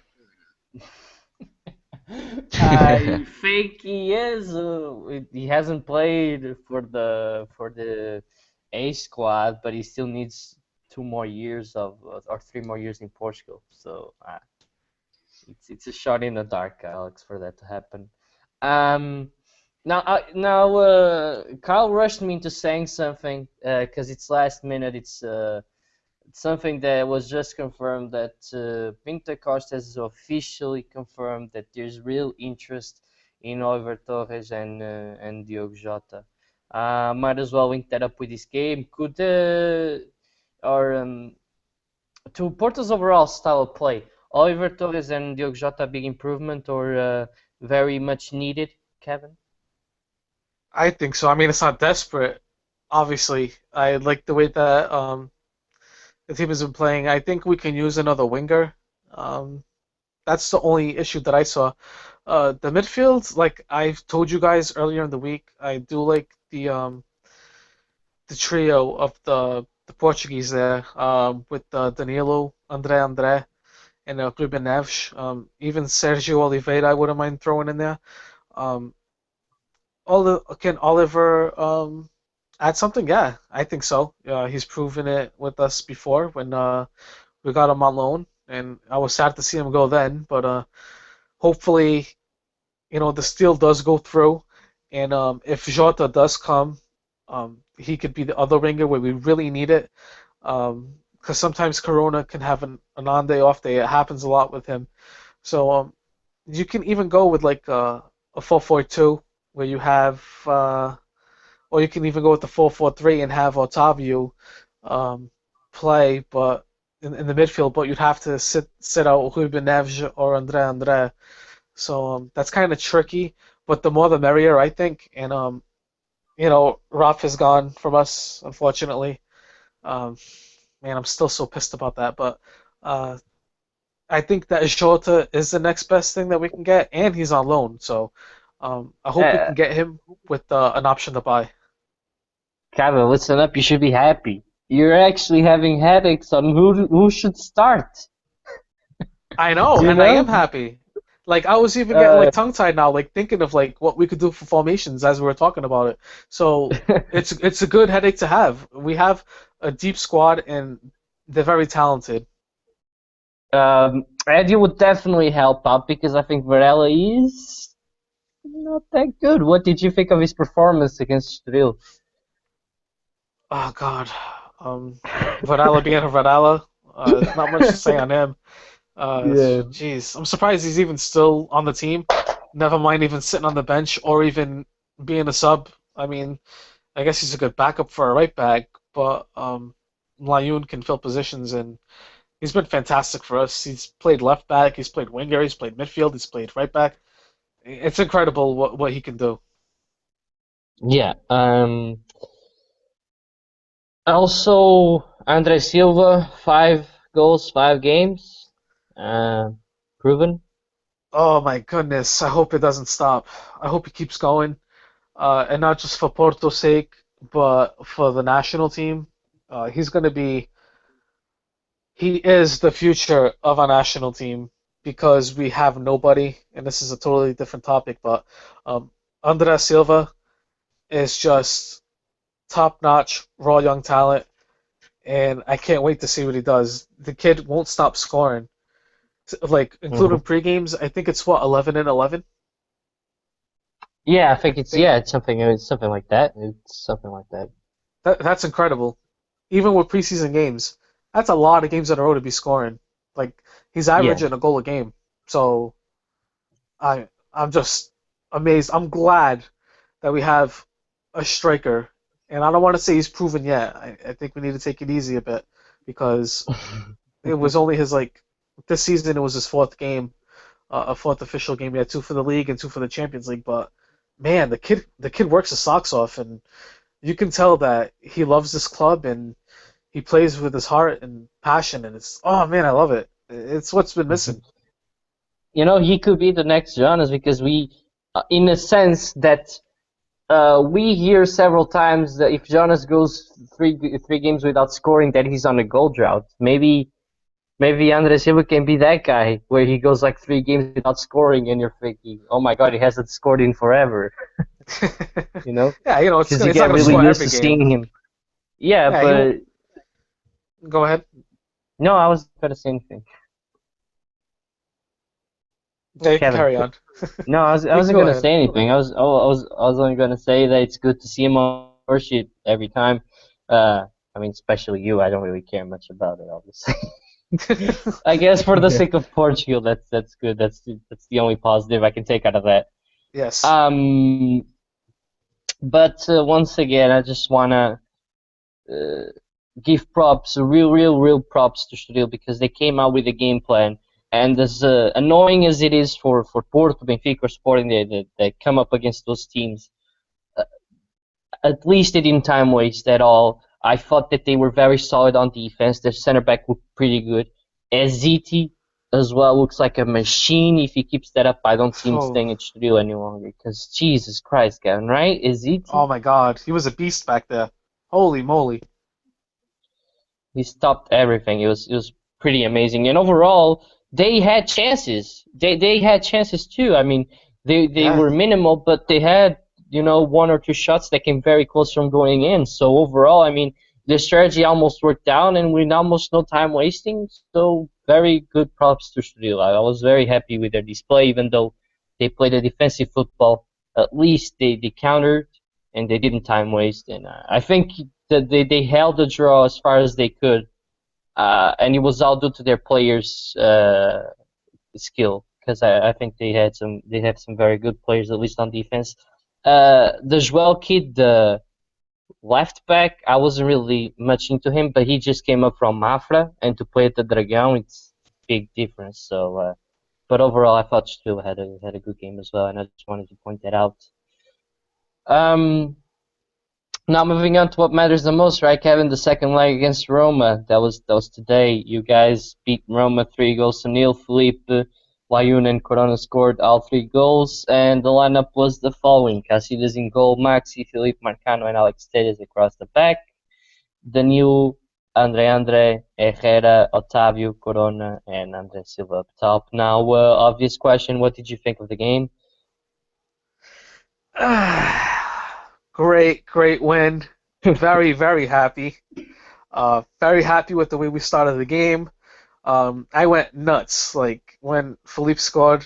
I think he is. He hasn't played for the A squad, but he still needs 2 more years or 3 more years in Portugal. So it's a shot in the dark, Alex, for that to happen. Um, now, Kyle rushed me into saying something because it's last minute. It's something that was just confirmed that Pinto Costa has officially confirmed that there's real interest in Oliver Torres and Diogo Jota. Might as well link that up with this game. Could or to Porto's overall style of play, Oliver Torres and Diogo Jota big improvement or very much needed, Kevin? I think so. I mean, it's not desperate. Obviously, I like the way that the team has been playing. I think we can use another winger. Um, that's the only issue that I saw. The midfield, like I told you guys earlier in the week, I do like the trio of the Portuguese there, with Danilo, André, and Ruben Neves. Even Sergio Oliveira, I wouldn't mind throwing in there. Um, can Oliver add something? Yeah, I think so. He's proven it with us before when we got him on loan, and I was sad to see him go then. But hopefully, the steal does go through, and if Jota does come, he could be the other winger where we really need it. Because sometimes Corona can have an on day, off day. It happens a lot with him. So you can even go with like a 4-4-2 where you have, or you can even go with the 4-4-3 and have Otavio um, play, but in the midfield, but you'd have to sit out Ruben Neves or Andre. So that's kind of tricky, but the more the merrier, I think. And Raf is gone from us, unfortunately. Um, Man, I'm still so pissed about that, but uh, I think that Jota is the next best thing that we can get, and he's on loan, so I hope we Uh, can get him with an option to buy. Kevin, listen up. You should be happy. You're actually having headaches on who should start. I know, You and I know? am happy. Like I was even getting Uh, like tongue-tied now, like thinking of like what we could do for formations as we were talking about it. So it's a good headache to have. We have a deep squad, and they're very talented. Eddie would definitely help out because I think Varela is not that good. What did you think of his performance against Estoril? Oh God, um, Varela being a Varela, not much to say on him. Yeah. Jeez, I'm surprised he's even still on the team. Never mind even sitting on the bench or even being a sub. I mean, I guess he's a good backup for a right back, but Layun can fill positions, and he's been fantastic for us. He's played left back, he's played winger, he's played midfield, he's played right back. It's incredible what he can do. Yeah. Also, Andre Silva, 5 goals, 5 games. Uh, Proven. Oh my goodness, I hope it doesn't stop. I hope he keeps going, and not just for Porto's sake, but for the national team. He's going to be He is the future of our national team because we have nobody, and this is a totally different topic, but um, André Silva is just top-notch, raw young talent, and I can't wait to see what he does. The kid won't stop scoring, like Hmm. including pre-games. I think it's what 11 and 11. Yeah, I think I think it's something like that. It's something like that. that's incredible. Even with preseason games, that's a lot of games in a row to be scoring. Like he's Yeah. averaging a goal a game, so I'm just amazed. I'm glad that we have a striker, and I don't want to say he's proven yet. I think we need to take it easy a bit because it was only his like this season. It was his fourth game, a fourth official game. He had two for the league and two for the Champions League. But man, the kid works his socks off, and you can tell that he loves this club and he plays with his heart and passion. And it's oh man, I love it. It's what's been missing. He could be the next Jonas because in a sense that we hear several times that if Jonas goes three games without scoring, that he's on a goal drought. Maybe Andre Silva can be that guy where he goes like 3 games without scoring, and you're thinking, oh my God, he hasn't scored in forever, you know? Yeah, Because you it's not get gonna really score used every to game. seeing him. Yeah, Yeah, he won't. but Go ahead. no, I was gonna say anything, Yeah, you can Kevin. carry on. No, I You can wasn't go gonna ahead. say anything. I was only gonna say that it's good to see him on the score sheet every time. Uh, I mean, especially you. I don't really care much about it, obviously. I guess for the Yeah. sake of Portugal, that's good. That's the only positive I can take out of that. Yes. Um, but once again, I just wanna uh, give props, real props to Estoril because they came out with a game plan. And as annoying as it is for Porto, Benfica, or Sporting, they come up against those teams. uh, At least they didn't time waste at all. I thought that they were very solid on defense. Their center back looked pretty good. Eziti as well looks like a machine. If he keeps that up, I don't see him Oh, staying at Estoril any longer. Because Jesus Christ, Gavin, right? Eziti? oh my God, he was a beast back there. Holy moly! He stopped everything. It was pretty amazing. And overall, they had chances. They had chances too. I mean, they Yeah. were minimal, but they had, one or two shots that came very close from going in. So overall, I mean, the strategy almost worked out, and with almost no time wasting. So very good props to Sri. I was very happy with their display, even though they played a defensive football. At least they countered and they didn't time waste. And I think that they held the draw as far as they could, and it was all due to their players' skill, because I think they have some very good players, at least on defense. The Joel kid, the left back, I wasn't really much into him, but he just came up from Mafra, and to play at the Dragão, it's big difference. So, but overall, I thought Still had a good game as well, and I just wanted to point that out. Um, Now moving on to what matters the most, right, Kevin? The second leg against Roma. That was today. You guys beat Roma 3-0. Felipe, Layun, and Corona scored all 3 goals, and the lineup was the following: Casillas in goal, Maxi, Felipe Marcano, and Alex Telles across the back. Danilo, Andre, Herrera, Otavio, Corona, and Andre Silva up top. Now, obvious question: what did you think of the game? Great win. Very, very happy. Very happy with the way we started the game. I went nuts. Like when Philippe scored,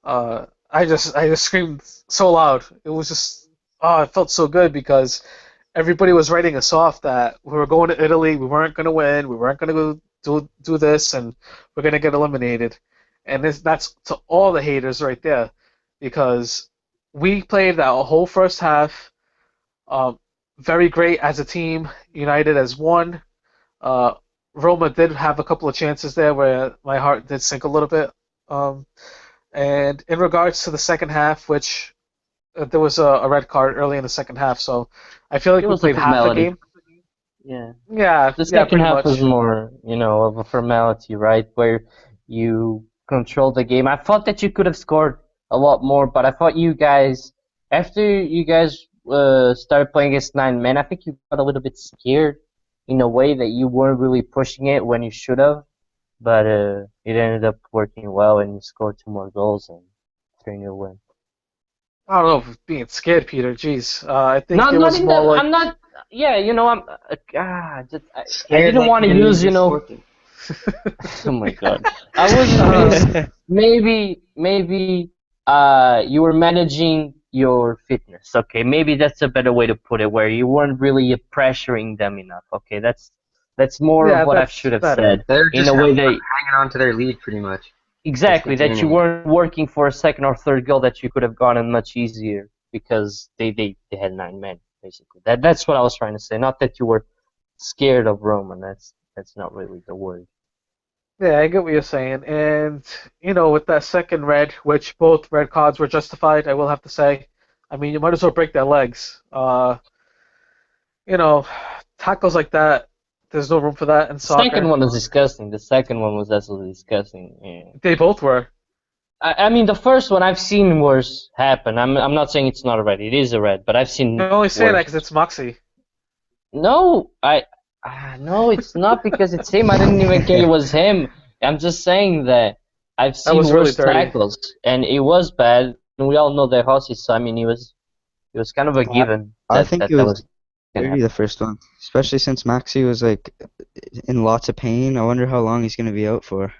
I just screamed so loud. It was just, it felt so good because everybody was writing us off that we were going to Italy, we weren't going to win, we weren't going to go do this, and we're going to get eliminated. And that's to all the haters right there, because we played that whole first half very great as a team, united as one. Uh, Roma did have a couple of chances there where my heart did sink a little bit. Um, and in regards to the second half, which there was a red card early in the second half, so I feel like It we was a played half a formality. game. Yeah. Yeah, The yeah, second pretty half was much. more, of a formality, right? Where you control the game. I thought that you could have scored a lot more, but I thought you guys, after you guys started playing against 9 men, I think you got a little bit scared in a way that you weren't really pushing it when you should have. But it ended up working well, and you scored 2 more goals and 3-0 win. I don't know if being scared, Peter. Jeez, I think Not, it not was in the. more like. I'm not. Yeah, I'm. I Scared didn't like want you to didn't lose use, your sporting. Oh my God. I wasn't uh, maybe you were managing your fitness. Okay, maybe that's a better way to put it, where you weren't really pressuring them enough. Okay, that's more of yeah, what I that's should have better. said, They're in just a way that hanging on to their lead pretty much, just exactly, that you containing it. weren't working for a second or third goal that you could have gotten much easier because they had 9 men basically. That's what I was trying to say. Not that you were scared of Roman. That's not really the word. Yeah, I get what you're saying. And, with that second red, which both red cards were justified, I will have to say. I mean, you might as well break their legs. You know, tackles like that, there's no room for that in The second soccer. one was disgusting. The second one was absolutely disgusting. Yeah. They both were. I mean, the first one I've seen worse happen. I'm not saying it's not a red. It is a red, but I've seen I'm only saying that worse. because it's Moxie. No, no, it's not because it's him. I didn't even care it was him. I'm just saying that I've That seen was really worse dirty. tackles, and it was bad. And we all know that Rossi. So I mean, it was kind of a I, given I that think that, it that was was gonna maybe happen. the first one, especially since Maxi was like in lots of pain. I wonder how long he's gonna be out for.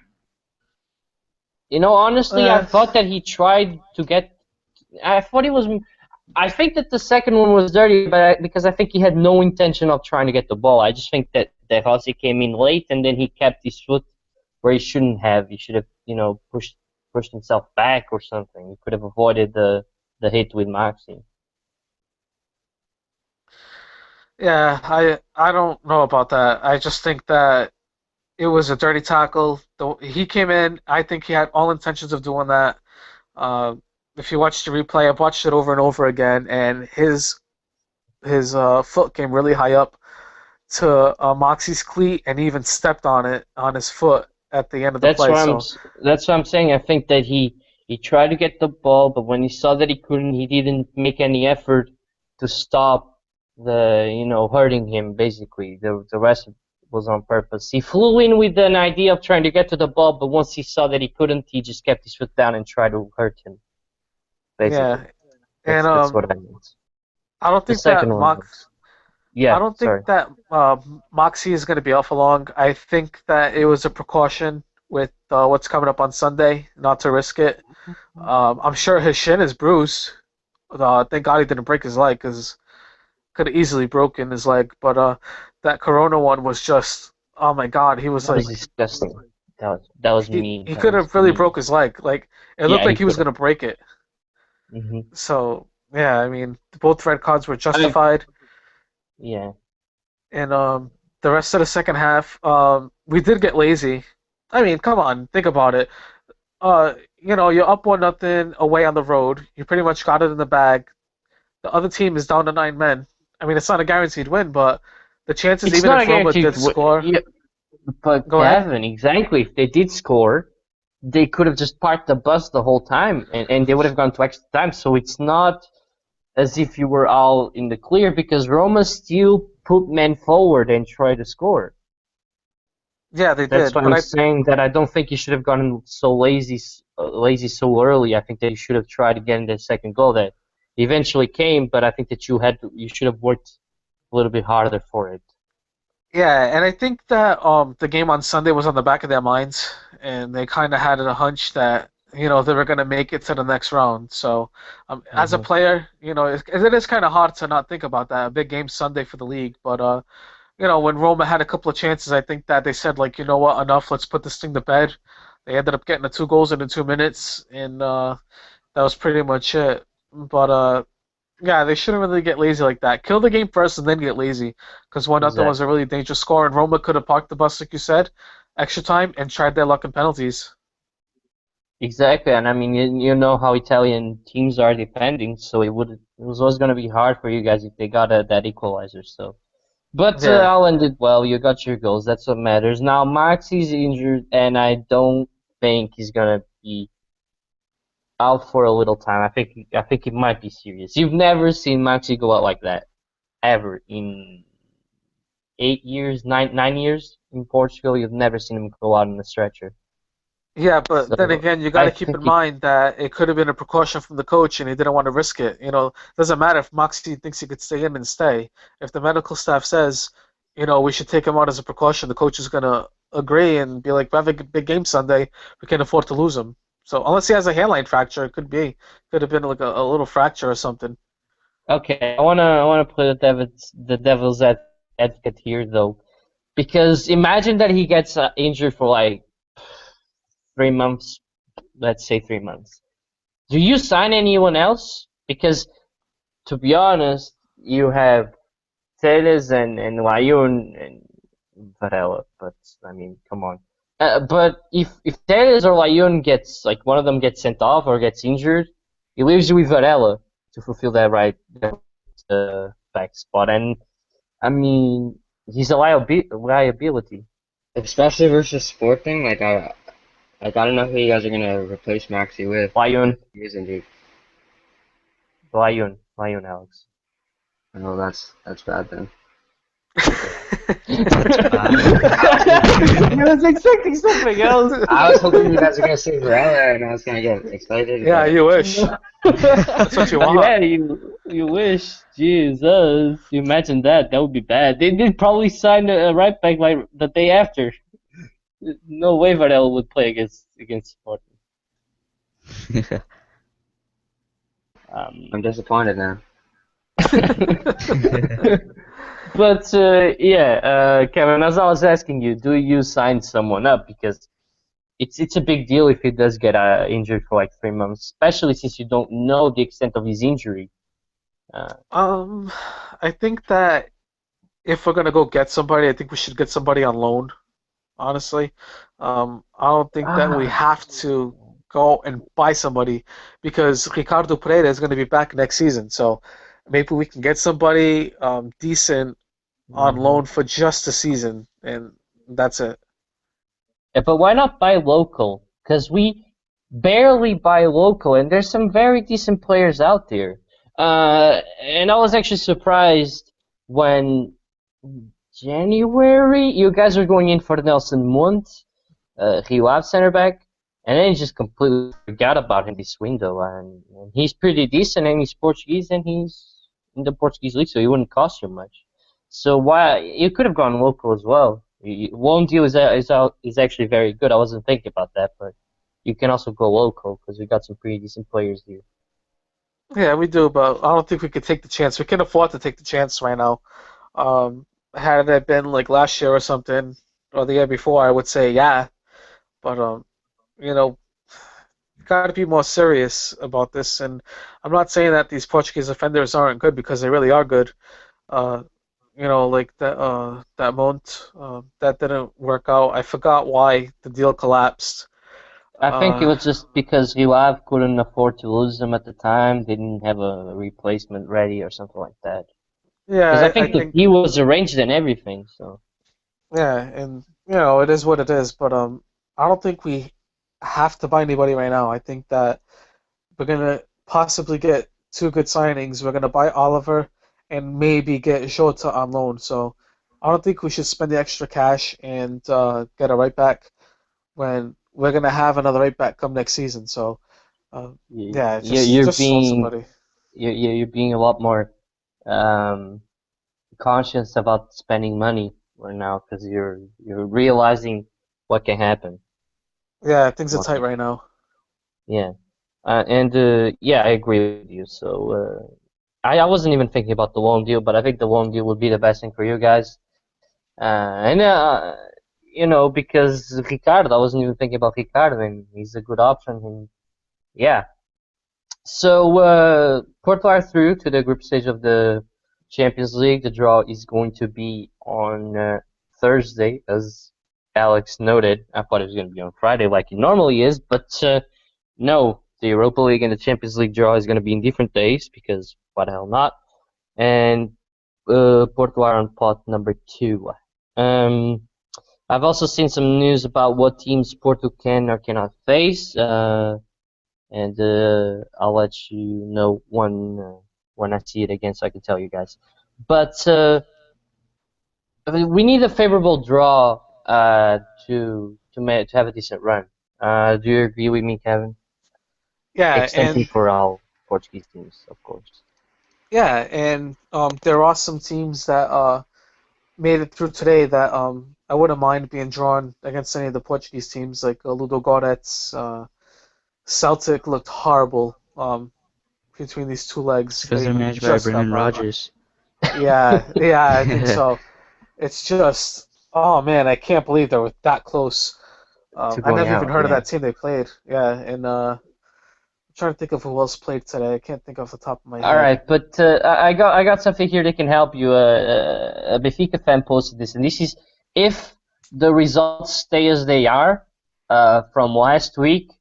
Honestly, I Uh, thought that he tried to get. I thought he was. I think that the second one was dirty, but because I think he had no intention of trying to get the ball. I just think that Rossi came in late, and then he kept his foot where he shouldn't have. He should have, pushed himself back or something. He could have avoided the hit with Maxi. yeah, I don't know about that. I just think that it was a dirty tackle. He came in. I think he had all intentions of doing that. Uh, if you watch the replay, I've watched it over and over again, and his foot came really high up to Moxie's cleat, and he even stepped on it on his foot at the end of the That's play. what So that's what I'm saying. I think that he tried to get the ball, but when he saw that he couldn't, he didn't make any effort to stop hurting him basically. The rest was on purpose. He flew in with an idea of trying to get to the ball, but once he saw that he couldn't, he just kept his foot down and tried to hurt him. Basically, Yeah, and that's what I meant. I don't The think that second one was, I yeah, don't think sorry. that Moxie is going to be out for long. I think that it was a precaution with what's coming up on Sunday, not to risk it. I'm sure his shin is bruised. Thank God he didn't break his leg because could have easily broken his leg. But that Corona one was just, oh my God, he was That was like, disgusting. That was mean. he That could was have really mean. broke his leg. Like it looked Yeah, he like he was could have. going to break it. Hmm. So yeah, I mean, both red cards were I mean, justified. yeah, And the rest of the second half, we did get lazy. I mean, come on, think about it. You're up 1-0 away on the road. You pretty much got it in the bag. The other team is down to 9 men. I mean, it's not a guaranteed win, but the chances, it's even not a if Roma guaranteed. did score, Yeah, but go ahead. Kevin, exactly. If they did score, they could have just parked the bus the whole time, and they would have gone to extra time. So it's not as if you were all in the clear because Roma still put men forward and tried to score. Yeah, they That's did, why but I'm saying that I don't think you should have gotten so lazy so early. I think that you should have tried to get in the second goal that eventually came, but I think that you should have worked a little bit harder for it. yeah, and I think that the game on Sunday was on the back of their minds, and they kind of had a hunch that they were going to make it to the next round. So, as a Hmm. player, it is kind of hard to not think about that. A big game Sunday for the league, but when Roma had a couple of chances, I think that they said like, you know what, enough, let's put this thing to bed. They ended up getting the 2 goals in the 2 minutes, and that was pretty much it. But yeah, they shouldn't really get lazy like that. Kill the game first and then get lazy, because 1-0 was a Exactly. really dangerous score, and Roma could have parked the bus, like you said, extra time, and tried their luck in penalties. Exactly, and I mean you know how Italian teams are defending, so it was always going to be hard for you guys if they got that equalizer. So, but Yeah, I'll end it well. You got your goals. That's what matters. Now Maxi's injured, and I don't think he's gonna be out for a little time. I think it might be serious. You've never seen Maxi go out like that ever in 8 years, nine years in Portugal. You've never seen him go out on a stretcher. yeah, but then So again, you got I to keep in think it. mind that it could have been a precaution from the coach, and he didn't want to risk it. Doesn't matter if Moxie thinks he could stay in and stay. If the medical staff says, we should take him out as a precaution, the coach is gonna agree and be like, "We have a big game Sunday. We can't afford to lose him." So unless he has a hairline fracture, could have been like a little fracture or something. Okay, I wanna play the devil's advocate here though, because imagine that he gets injured for like 3 months. Let's say 3 months. Do you sign anyone else? Because to be honest, you have Teles and Layun and Varela, but I mean, come on. But if Teles or Layun gets like one of them gets sent off or gets injured, it leaves you with Varela to fulfill that back spot, and I mean, he's a liability. Especially versus Sporting, I don't know who you guys are gonna replace Maxi with Layun, if he is injured. Layun, Alex. Oh, that's bad then. That's bad. I was expecting something else. I was hoping you guys were gonna say Varela and I was gonna get excited, Yeah, but you wish. That's what you want. Yeah, you wish. Jesus, you imagine that. That would be bad. They did probably sign a right back like the day after. No way Varela would play against Sporting. Um, I'm disappointed now. but yeah, Kevin, as I was asking you, do you sign someone up? Because it's a big deal if he does get injured for like 3 months, especially since you don't know the extent of his injury. Uh, Um, I think that if we're gonna go get somebody, I think we should get somebody on loan, honestly. I don't think that we ah, have to go and buy somebody because Ricardo Pereira is gonna be back next season. So maybe we can get somebody decent on mhm. loan for just a season, and that's it. Yeah, but why not buy local? Because we barely buy local, and there's some very decent players out there. And I was actually surprised. when January you guys are going in for Nelson Munt, Rio Ave center back, and then you just completely forgot about him this window. And he's pretty decent, and he's Portuguese, and he's in the Portuguese league, so he wouldn't cost you much. So why you could have gone local as well. One deal is actually very good. I wasn't thinking about that, but you can also go local because we got some pretty decent players here. Yeah, we do, but I don't think we could take the chance. We can afford to take the chance right now. Had it been like last year or something, or the year before, I would say yeah. But you know, got to be more serious about this. And I'm not saying that these Portuguese offenders aren't good because they really are good. Uh, like that Mont, that didn't work out. I forgot why the deal collapsed. I think it Uh, was just because Rio Ave couldn't afford to lose them at the time. They didn't have a replacement ready or something like that. Because I yeah, I think the think deal was arranged and everything. So yeah, and it is what it is. But I don't think we have to buy anybody right now. I think that we're gonna possibly get two good signings. We're gonna buy Oliver and maybe get Jota on loan. So I don't think we should spend the extra cash and get a right back when we're gonna have another right back come next season. So yeah, you're just sell being somebody. you're being a lot more um, conscious about spending money right now because you're realizing what can happen. Yeah, things are tight Like, right now. yeah, and yeah, I agree with you. So I wasn't even thinking about the loan deal, but I think the loan deal would be the best thing for you guys. And because Ricardo, I wasn't even thinking about Ricardo, and he's a good option. And yeah, so Porto are through to the group stage of the Champions League. The draw is going to be on Thursday, as Alex noted. I thought it was going to be on Friday, like it normally is, but no. The Europa League and the Champions League draw is going to be in different days because why the hell not? And Porto are on pot number 2. Um, I've also seen some news about what teams Porto can or cannot face, and I'll let you know when I see it again, so I can tell you guys. But we need a favorable draw to have a decent run. Do you agree with me, Kevin? Yeah, Extension and for all Portuguese teams, of course. there are some teams that made it through today that I wouldn't mind being drawn against any of the Portuguese teams like Ludo Goretz. Celtic looked horrible between these two It's legs. because they're They managed by just got Brendan burned. Rodgers. Yeah, I think so. It's just, oh man, I can't believe they were that close. To I going never even out, heard of yeah. that team they played. Yeah, and I'm trying to think of who else played today. I can't think off the top of my All head. right, but I got something here that can help you. A Benfica fan posted this, and this is if the results stay as they are from last week.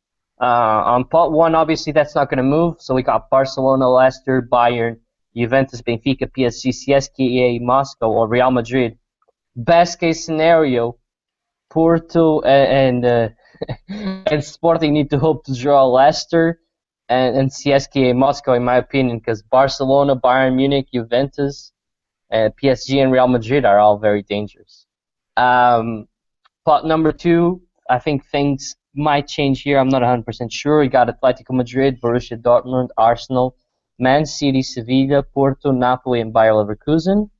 On pot 1, obviously that's not going to move. So we got Barcelona, Leicester, Bayern, Juventus, Benfica, PSG, CSKA, Moscow, or Real Madrid. Best case scenario, Porto and Sporting need to hope to draw Leicester and CSKA Moscow, in my opinion, because Barcelona, Bayern Munich, Juventus, PSG, and Real Madrid are all very dangerous. Um, Plot number 2, I think things might change here. I'm not 100% sure. We got Atletico Madrid, Borussia Dortmund, Arsenal, Man City, Sevilla, Porto, Napoli, and Bayer Leverkusen.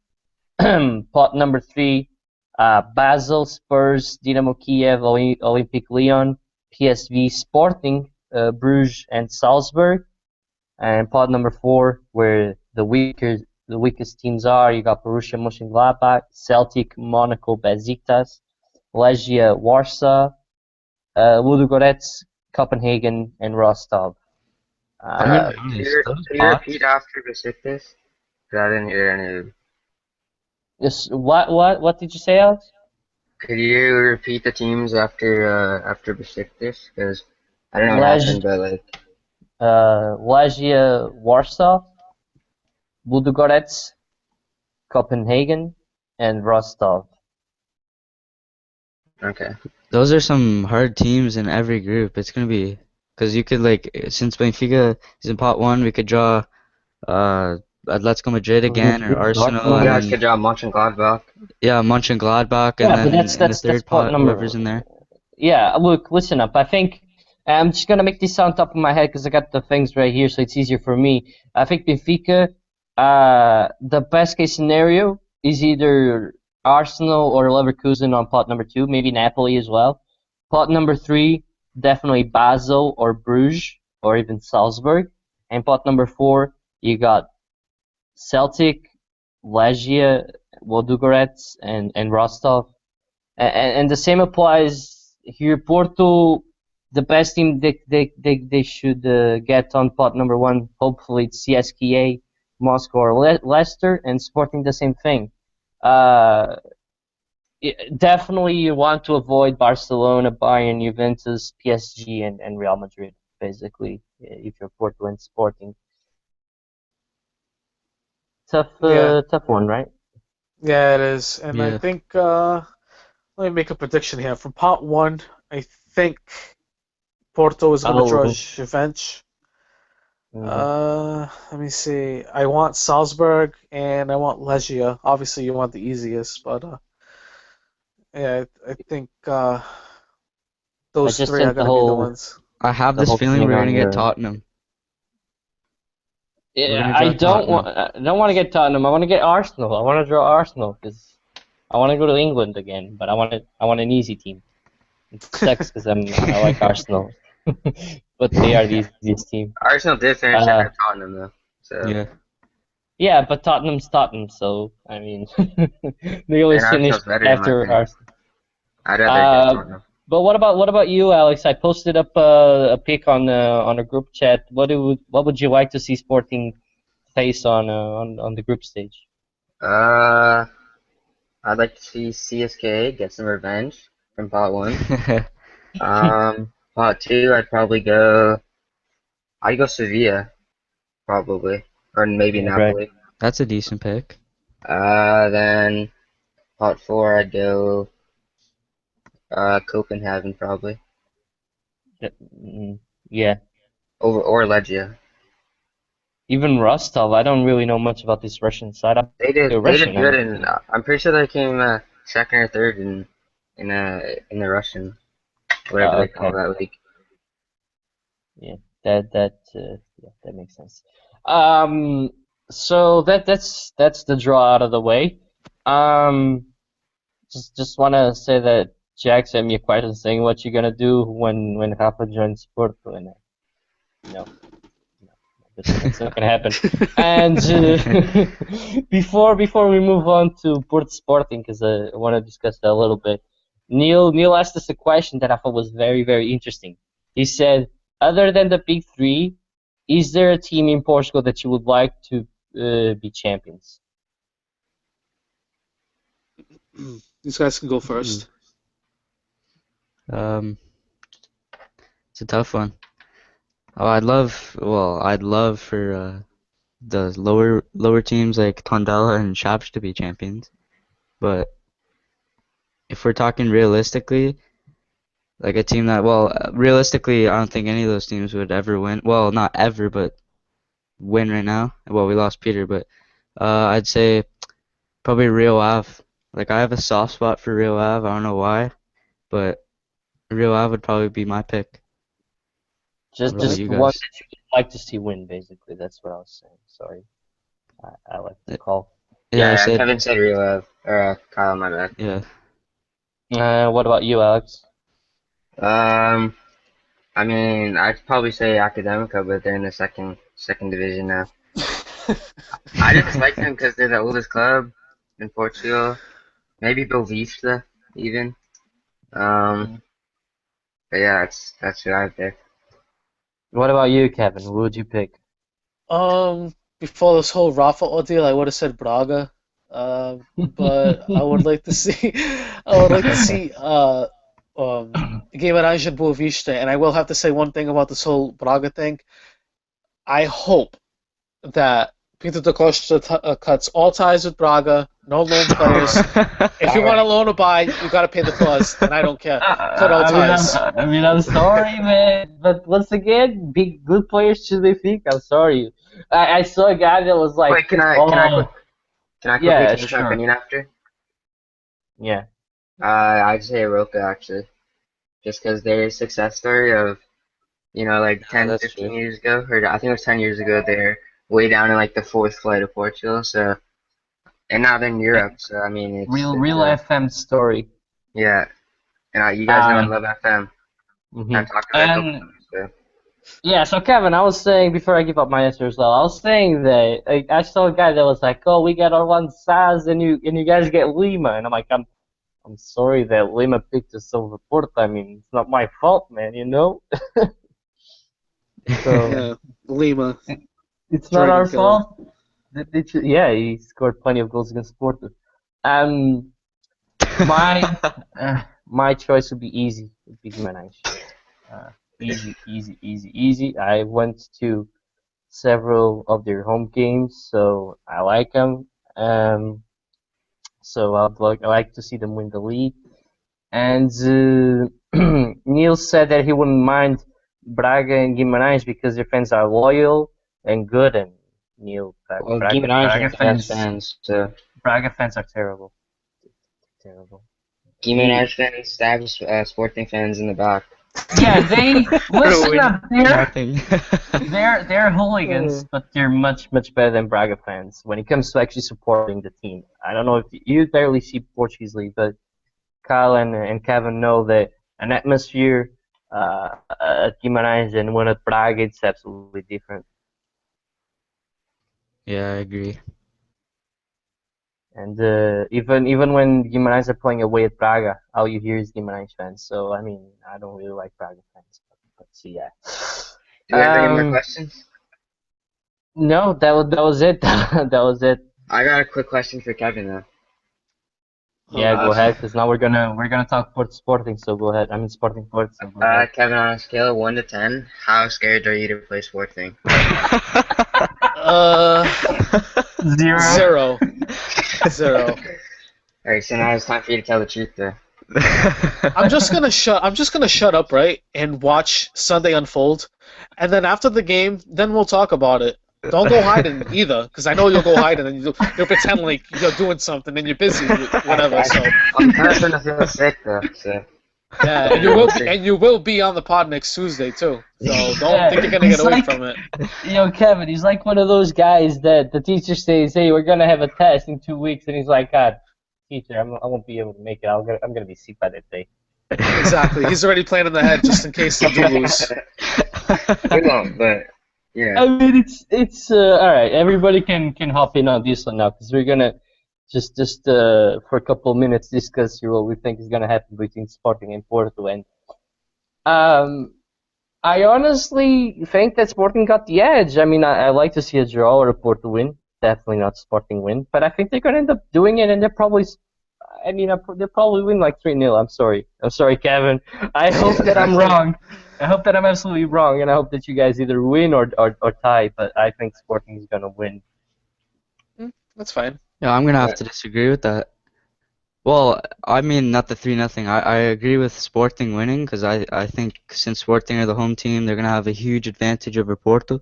Plot number 3, Basel, Spurs, Dynamo Kiev, Olympic Lyon, PSV, Sporting, Bruges, and Salzburg. And plot number 4, where the weakest teams are, you got Borussia Mönchengladbach, Celtic, Monaco, Besiktas, Legia, Warsaw, Ludogorets, Copenhagen, and Rostov. I'm gonna Uh, be Could honest, you, those could you repeat pots. after Besiktas? 'Cause I didn't hear any. what did you say, Alex? Could you repeat the teams after Besiktas? Because I don't know what Leg, happened, but like, Legia, Warsaw, Ludogorets, Copenhagen, and Rostov. okay. Those are some hard teams in every group. It's gonna be because you could since Benfica is in pot 1, we could draw Atletico Madrid again or Arsenal, and Dortmund. Yeah, then good job, Mönchengladbach. yeah, Mönchengladbach, and Yeah, but then in the that's third pot pot, number. whoever's in there. Yeah, look, listen up. I think I'm just gonna make this sound top of my head because I got the things right here, so it's easier for me. I think Benfica, the best case scenario is either Arsenal or Leverkusen on pot number two, maybe Napoli as well. Pot number three, definitely Basel or Bruges or even Salzburg. And pot number four, you got Celtic, Legia, Ludogorets, and Rostov. And the same applies here. Porto, the best team they should get on pot number one. Hopefully, it's CSKA, Moscow, or Leicester, and Sporting the same thing. Uh, Definitely, you want to avoid Barcelona, Bayern, Juventus, PSG, and Real Madrid. Basically, if you're Porto and Sporting, Yeah, tough one, right? yeah, it is. And I Yeah. think let me make a prediction here. From pot one, I think Porto is going to draw Oh, Juventus. mhm. Let me see. I want Salzburg and I want Legia. Obviously, you want the easiest, but yeah, I think I those just three are sent going to be the ones. I have the this whole feeling thing we're on gonna get your. Tottenham. We're Yeah, gonna draw Tottenham. I don't want to get Tottenham. I want to get Arsenal. I want to draw Arsenal because I want to go to England again. But I want an easy team. It sucks because I like Arsenal, but they are the easiest team. Arsenal did finish ahead Uh, of Tottenham though, so Yeah. yeah, but Tottenham's Tottenham, so I mean, they and always finish Arsenal's better in my after opinion. Arsenal. I'd rather get Uh, Tottenham. but what about you, Alex? I posted up a pic on a group chat. What would you like to see Sporting face on the group stage? Uh, I'd like to see CSK get some revenge from pot one. Pot two, I'd go Sevilla probably, or maybe Right. Napoli. That's a decent pick. Then pot four, I'd go Copenhagen probably Yeah. over or Legia. Even Rostov, I don't really know much about this Russian side. They're They did Russian, good, I'm and assuming. I'm pretty sure they came second or third in the Russian, whatever they call Okay. that league. Yeah. Yeah, that makes sense. Um, so that's the draw out of the way. Um, just wanna say that Jack sent me a question saying what you gonna do when Rafa joins Porto, and no, no, that's not gonna happen. And before we move on to Port Sporting, because I want to discuss that a little bit, Neil asked us a question that I thought was very interesting. He said, other than the big three, is there a team in Portugal that you would like to be champions? These guys can go Ooh. first. Um, it's a tough one. Oh, I'd love for the lower teams like Tondela and Chaps to be champions. But if we're talking realistically, like a team that, realistically, I don't think any of those teams would ever win. Well, not ever, but win right now. Well, we lost Peter, but I'd say probably Rio Ave. Like I have a soft spot for Rio Ave. I don't know why, but Rio Ave would probably be my pick. What about you Just one guys? that you would like to see win, basically. That's what I was saying. Sorry, I like the Uh, call. Yeah, I Yeah, said Kevin said Rio Ave, or Kyle, my bad. yeah. What about you, Alex? Um, I mean, I'd probably say Academica, but they're in the second division now. I just like them because they're the oldest club in Portugal. Maybe Boavista even. Um, but yeah, that's who I pick. What about you, Kevin? Who would you pick? Before this whole Rafa ordeal, I would have said Braga. But I would like to see, I would like to see Guimarães and Boavista. And I will have to say one thing about this whole Braga thing. I hope that Peter da Costa cuts all ties with Braga. No loan players. If you want to loan or buy, you got to pay the clause, and I don't care. Cut all ties. I'm sorry, man, but once again, big good players to Benfica. I'm sorry. I saw a guy that was like, Wait, can I quickly yeah, change my sure, opinion after? yeah. I'd say Roca actually, just because their success story of like Yeah, 10, that's 15 true. years ago, or I think it was 10 years ago, they're way down in like the fourth flight of Portugal. So and now they're in Europe. So I mean, it's Real FM story. yeah. And you guys know I Um, love FM. mhm. I've talked about it a couple And times. So. yeah, so Kevin, I was saying before I give up my answer as well, I was saying that I saw a guy that was like, "Oh, we got Orlando Saz and you guys get Lima," and I'm like, I'm sorry that Lima picked us over Porto. I mean, it's not my fault, man. You know, so Yeah, Lima, it's not Dragon our Killer. fault. Yeah, he scored plenty of goals against Porto. Um, my my choice would be easy. Would be Guimarães. Easy. I went to several of their home games, so I like them. So I like to see them win the league. And Neil said that he wouldn't mind Braga and Guimarães because their fans are loyal and good. And Neil, Well, Guimarães has the best fans. So Braga fans are terrible. Terrible. Guimarães fans stabs Sporting fans in the back. Yeah, they listen up. Nothing. They're hooligans, but they're much better than Braga fans when it comes to actually supporting the team. I don't know if you barely see Portuguese league, but Kyle and Kevin know that an atmosphere at Guimarães and one at Braga, it's absolutely different. Yeah, I agree. And even when Guimarães are playing away at Braga, all you hear is Guimarães fans. So I mean, I don't really like Braga fans, but see, yeah. Do you have any more questions? No, that was it. That was it. I got a quick question for Kevin though. Yeah, go ahead, because now we're gonna talk Porto Sporting. So go ahead. I mean Sporting Porto. So go ahead. Kevin, on a scale of 1 to 10, how scared are you to play Sporting? Zero. Alright, so now it's time for you to tell the truth though. I'm just gonna shut up, right, and watch Sunday unfold, and then after the game, then we'll talk about it. Don't go hiding either, because I know you'll go hiding and you'll pretend like you're doing something and you're busy, whatever. So I'm kind of starting to feel sick though. So. yeah, and you will be on the pod next Tuesday too. So don't think you're gonna get away from it. Kevin, he's like one of those guys that the teacher says, "Hey, we're gonna have a test in 2 weeks," and he's like, "God, teacher, I won't be able to make it. I'm gonna be sick by that day." Exactly. He's already planning ahead just in case they do lose. We won't, but yeah. I mean, it's all right. Everybody can hop in on this one now because we're gonna just for a couple of minutes discuss here what we think is gonna happen between Sporting and Porto. And I honestly think that Sporting got the edge. I mean, I like to see a draw or a Porto win. Definitely not Sporting win, but I think they're gonna end up doing it, and they're probably. I mean, they'll probably win like 3-0. I'm sorry, Kevin. I hope that I'm wrong. I hope that I'm absolutely wrong, and I hope that you guys either win or tie. But I think Sporting is gonna win. That's fine. Yeah, I'm gonna have to disagree with that. Well, I mean, not the 3-0. I agree with Sporting winning because I think since Sporting are the home team, they're gonna have a huge advantage over Porto.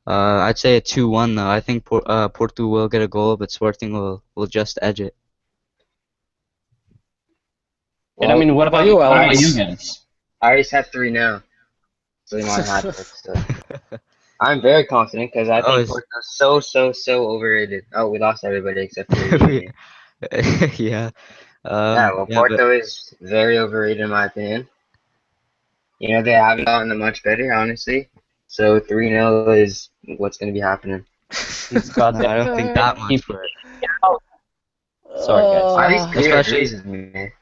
I'd say a 2-1 though. I think Porto will get a goal, but Sporting will just edge it. And I mean, what about you, guys? I already said 3-0. So my hat so. I'm very confident because I think Porto's so overrated. Oh, we lost everybody except for you. Yeah. Porto is very overrated in my opinion. They haven't gotten much better, honestly. So 3-0 is what's going to be happening. I don't think that much. Sorry, guys.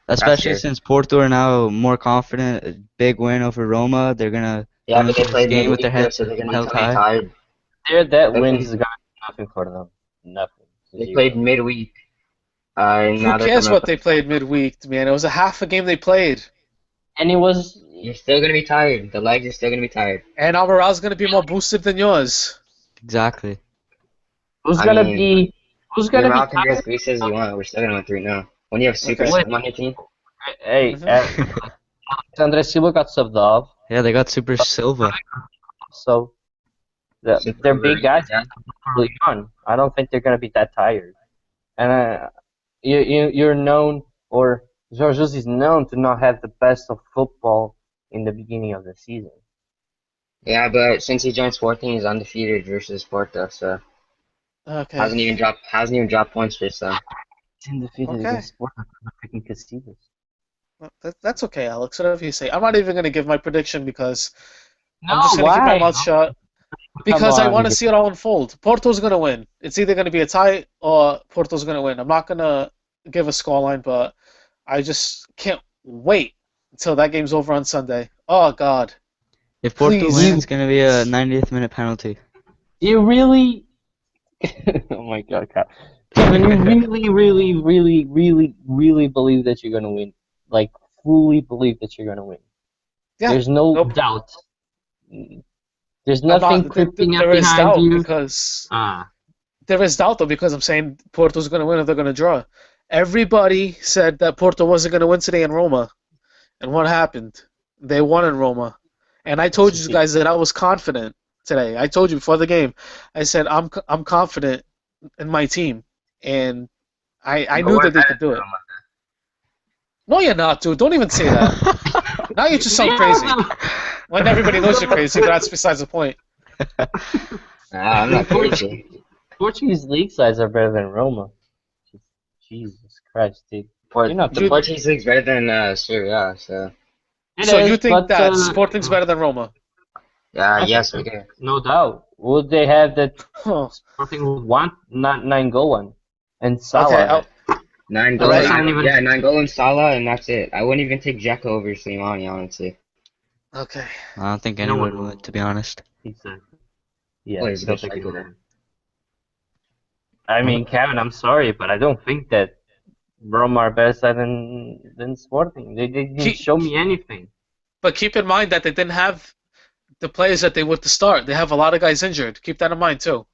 Especially since Porto are now more confident. A big win over Roma. They're gonna but they played game with their heads so they're gonna held be tired. That win is nothing for them. Nothing. They played midweek. Who cares what they played midweek, man? It was a half a game they played. And it was. You're still gonna be tired. The legs are still gonna be tired. And our morale's gonna be more boosted than yours. Exactly. Who's I gonna mean, be who's give gonna be out to me as tired? greasy as you want. We're still gonna win 3-0. When you have Super Okay. Wait, Slim on your team, hey, Mhm. Andre Silva got subbed off, Yeah, they got Super Silva. so super they're big overrated. guys Yeah. early on. I don't think they're gonna be that tired. And you're known, or Jorge Jesus is known to not have the best of football in the beginning of the season. Yeah, but since he joined Sporting, he's undefeated versus Porto, so Okay. hasn't even dropped points for them. He's undefeated Okay. against Sporting freaking Casinos. Well, that's okay, Alex. Whatever you say. I'm not even gonna give my prediction because I'm No, just gonna keep my why? mouth shut Come because I want on. to see it all unfold. Porto's gonna win. It's either gonna be a tie or Porto's gonna win. I'm not gonna give a scoreline, but I just can't wait until that game's over on Sunday. Oh God, If Porto please. wins, it's gonna be a 90th minute penalty. You really? Oh my God, Kevin, you really, really, really, really, really believe that you're gonna win? Like, fully believe that you're gonna win? Yeah. There's no Nope. doubt. There's I'm nothing not. creeping up There is behind doubt you. because Ah, there is doubt though because I'm saying Porto's gonna win or they're gonna draw. Everybody said that Porto wasn't gonna win today in Roma, and what happened? They won in Roma, and I told you guys that I was confident today. I told you before the game. I said I'm confident in my team, and I But knew we're that they better could do than it. Roma. No, you're not, dude. Don't even say that. Now you just sound crazy. When everybody knows you're crazy, but that's besides the point. I'm not crazy. Portuguese league sides are better than Roma. Jesus Christ, dude. You're not The You, Portuguese league's better than Serie A, so It so you is, think but that Sporting's better than Roma? yeah, I think yes we do. no doubt. Would they have that Oh, Sporting would want not 9 goal one and okay. Salah? Nine But goal, that's Okay. not even. yeah, 9 goal in Salah, and that's it. I wouldn't even take Dzeko over Slimani, honestly. Okay. I don't think No anyone one would, to be honest. Exactly. Yeah, Well, he's a don't good think striker anyone though. would. I mean, Kevin, I'm sorry, but I don't think that Roma are better side than Sporting. They didn't Keep, show me anything. but keep in mind that they didn't have the players that they would to start. They have a lot of guys injured. Keep that in mind too.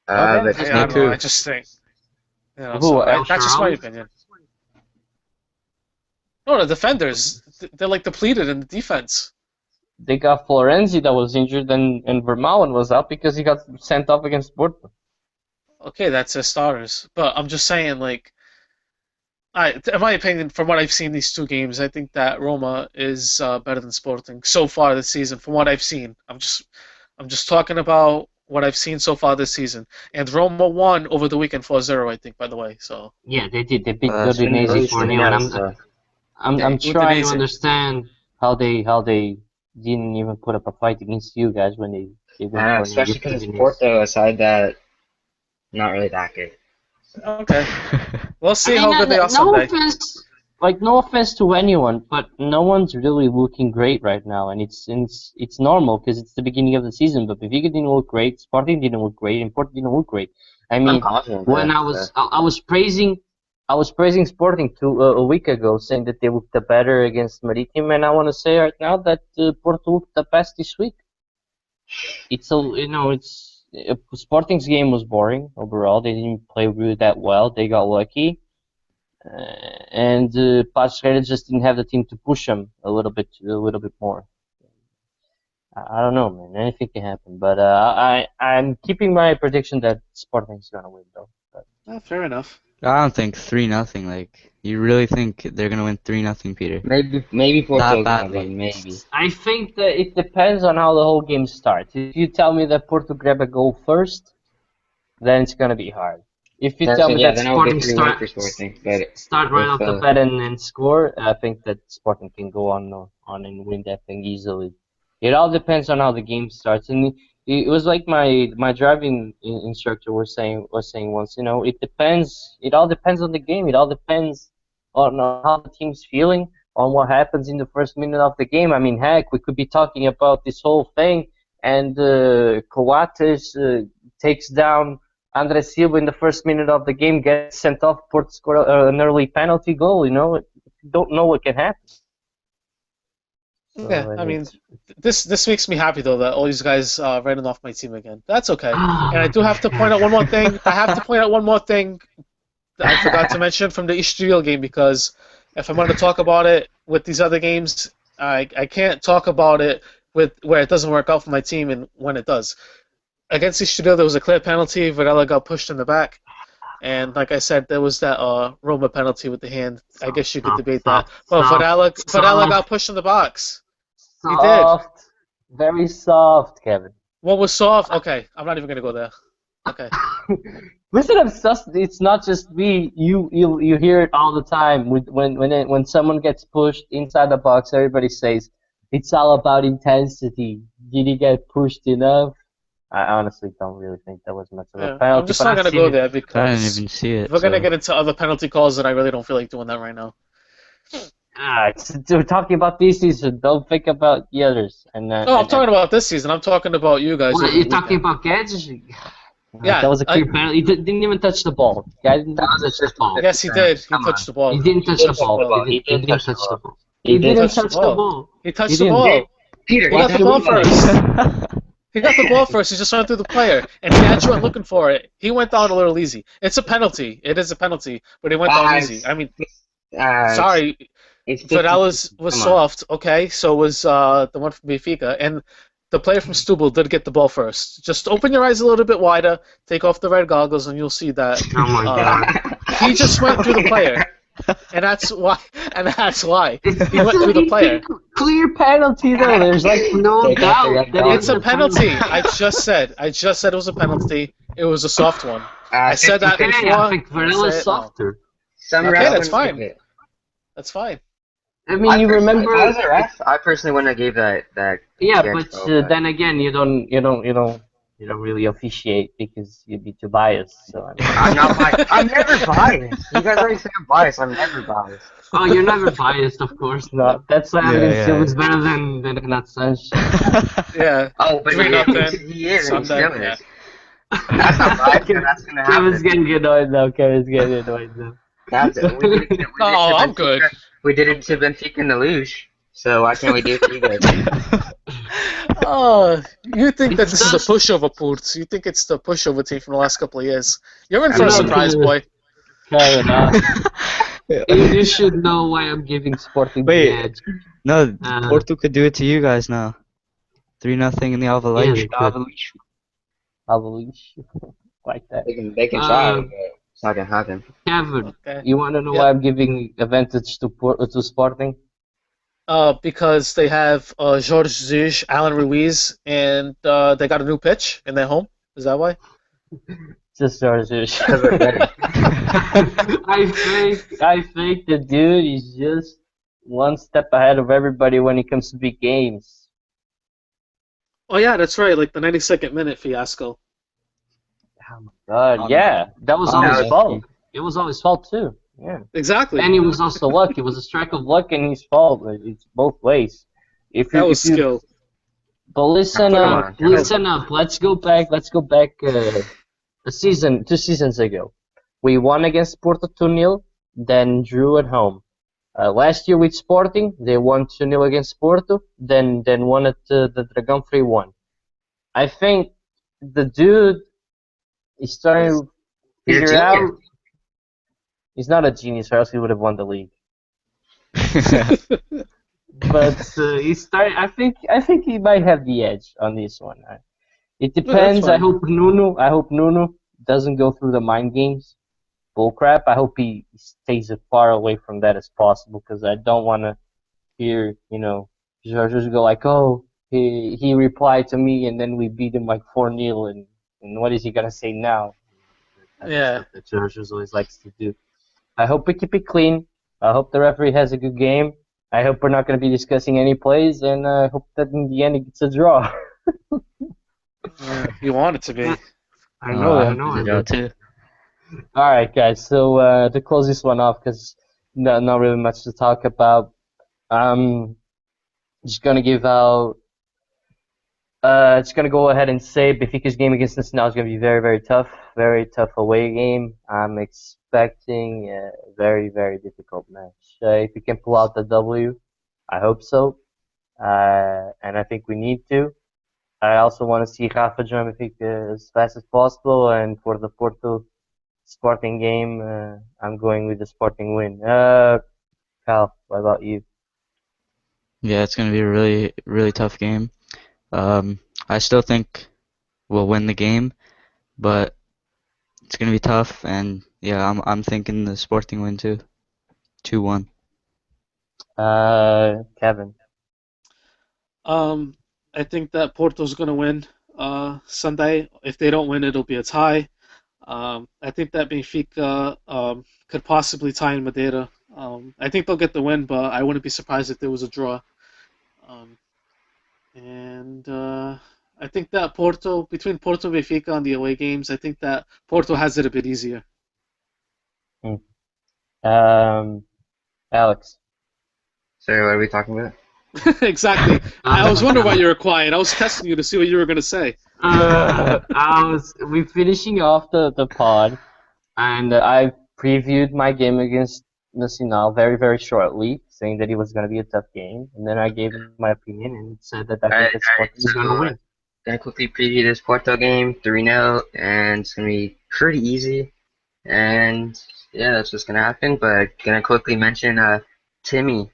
Okay, But just I don't Like know. who? I just think, who? El that's just my Shaarawy? opinion. No, the defenders, they're like depleted in the defense. They got Florenzi that was injured, and Vermaelen was out because he got sent off against Porto. Okay, that's their starters. But I'm just saying, like, in my opinion, from what I've seen these two games, I think that Roma is better than Sporting so far this season. From what I've seen, I'm just talking about what I've seen so far this season. And Roma won over the weekend 4-0, I think, by the way. So Yeah, they did. They beat That's Udinese Udinese pretty four good. 0 and yeah, I'm trying to Udinese. understand how they didn't even put up a fight against you guys when they went 4 0 especially against because it's Udinese. Porto, a side that not really that good. Okay, we'll I see mean, how good they are no Sunday. offense, no offense to anyone, but no one's really looking great right now, and it's normal because it's the beginning of the season. But Benfica didn't look great, Sporting didn't look great, and Porto didn't look great. I I'm mean, confident when though. I was praising Sporting a week ago, saying that they looked the better against Maritim, and I want to say right now that Porto looked the best this week. Sporting's game was boring overall. They didn't play really that well. They got lucky. And Paços Ferreira just didn't have the team to push them a little bit more. I don't know, man. Anything can happen, but I'm keeping my prediction that Sporting's gonna win, though. But, Fair enough. I don't think 3-0. Like, you really think they're gonna win 3-0, Peter? Maybe Porto That gonna badly. win, maybe. I think that it depends on how the whole game starts. If you tell me that Porto grab a goal first, then it's gonna be hard. If you tell me that Then I'll go Sporting 3-1 for Sporting. But start right if off the bat and score, I think that Sporting can go on and win that thing easily. It all depends on how the game starts, and it was like my driving instructor was saying once. It depends. It all depends on the game. It all depends on how the team's feeling, on what happens in the first minute of the game. I mean, heck, we could be talking about this whole thing, and Coates takes down Andre Silva in the first minute of the game, gets sent off. Porto score an early penalty goal. You don't know what can happen. So Yeah, I and mean, it's this makes me happy though that all these guys ran off my team again. That's okay. And I do have to point out one more thing. I have to point out one more thing that I forgot to mention from the Ishtriel game because if I'm going to talk about it with these other games, I can't talk about it with where it doesn't work out for my team and when it does. Against Ishtriel, there was a clear penalty. Varela got pushed in the back. And like I said, there was that Roma penalty with the hand. I guess you could debate that. But Varela got pushed in the box. He did. soft, very soft, Kevin. What was soft? Okay, I'm not even gonna go there. Okay. Listen, it's not just me. You hear it all the time. When someone gets pushed inside the box, everybody says it's all about intensity. Did he get pushed enough? I honestly don't really think that was much of a Yeah, I'm penalty, just but not I've gonna seen go it. there I didn't because even see if it. we're gonna So get into other penalty calls, then I really don't feel like doing that right now. We're talking about this season. Don't think about the others. No, I'm talking about this season. I'm talking about you guys Well, over you're the talking weekend. about Gedge? That Yeah, was a clear penalty. He didn't even touch the ball. Guy didn't That even was touch a the ball. yes, he did. He Come on. touched the ball. He didn't touch the ball. He did touch the ball. He He didn't touched the touch the ball. ball. He touched He the didn't. ball. Peter, He got the ball touched first. He got the ball first. He just went through the player, and he actually went looking for it. He went down a little easy. It's a penalty. It is a penalty, but he went down easy. I mean, sorry, It's Varela's was Come on. soft. Okay, so was the one from Benfica, and the player from Stubble did get the ball first. Just open your eyes a little bit wider, take off the red goggles, and you'll see that Oh my god. he just went through the player, and that's why. And that's why he went through the player. Clear penalty though. There's like no doubt that It's a penalty. I just said it was a penalty. It was a soft one. I said that before. I think I'll Varela's say it now. softer. Some Okay, refs that's wouldn't fine. give it. That's fine. I mean, you remember? If I was a ref, I personally wouldn't have gave that. Yeah, Gedge but goal, then again, you don't really officiate because you'd be too biased. So I mean, I'm not biased. I'm never biased. You guys always say I'm biased. I'm never biased. oh, you're never biased, of course not. That's why Yeah. it was better than Renato Sanches. Yeah. Oh, but 3-0. he is, and he Sunday, still yeah. is. That's not biased, and that's gonna happen. Kevin's getting annoyed now. Kevin's getting annoyed now. That's it. We did it to I'm Benfica. good. We did it to Benfica and the Luge. So why can't we do it to you guys? Oh, you think that this is the pushover Poots. You think it's the pushover team from the last couple of years. You're in for a surprise, boy. Kevin, you should know why I'm giving Sporting Wait. the edge. No, Porto could do it to you guys now. 3-0 in the Avalanche. Avalanche. Like that. They can try, but it's not gonna happen. Kevin, Okay. you want to know Yeah. why I'm giving advantage to Sporting? Because they have Jorge Jesus, Alan Ruiz, and they got a new pitch in their home. Is that why? Just Jorge. Because we're better. I think the dude is just one step ahead of everybody when it comes to big games. Oh yeah, that's right. Like the 92nd minute fiasco. Oh my God, yeah, that was Oh, always no. fault. It was always fault too. Yeah, Exactly. and it was also luck. It was a strike of luck and his fault. It's both ways. That was skill. But listen Come up, on. listen up. Let's go back. A season, 2 seasons ago. We won against Porto 2-0, then drew at home. Last year with Sporting, they won 2-0 against Porto, then won at the Dragão 3-1. I think the dude is starting to He's a figure genius. out. He's not a genius, or else he would have won the league. But he's starting. I think he might have the edge on this one. It depends. fine. I hope Nuno doesn't go through the mind games, bullcrap. I hope he stays as far away from that as possible because I don't want to hear Jorge go like, oh, he replied to me and then we beat him like 4-0 and what is he gonna say now? That's Yeah. stuff that Jorge always likes to do. I hope we keep it clean. I hope the referee has a good game. I hope we're not going to be discussing any plays, and I hope that in the end it gets a draw. Yeah, you want it to be. I know. I do too. All right, guys. So to close this one off, because not really much to talk about. Just gonna give out. Just gonna go ahead and say Benfica's game against Nacional is gonna be very tough away game. I'm expecting a very difficult match. If we can pull out the W, I hope so. and I think we need to. I also want to see Rafa join Benfica as fast as possible, and for the Porto Sporting game, I'm going with the Sporting win. Cal, what about you? Yeah, it's gonna be a really, really tough game. I still think we'll win the game, but it's gonna be tough, and yeah, I'm thinking the Sporting win too, 2-1. Kevin. I think that Porto's going to win Sunday. If they don't win, it'll be a tie. I think that Benfica could possibly tie in Madeira. I think they'll get the win, but I wouldn't be surprised if there was a draw. Um, and I think that between Porto and Benfica on the away games, I think that Porto has it a bit easier. Alex. Sorry, what are we talking about? Exactly. I was wondering why you were quiet. I was testing you to see what you were going to say. We're finishing off the pod, and I previewed my game against Nacional very, very shortly, saying that it was going to be a tough game, and then I gave my opinion and said that I think that Sporting is going to win. Gonna quickly preview this Porto game, 3-0, and it's gonna be pretty easy. And yeah, that's what's gonna happen. But gonna quickly mention Timmy.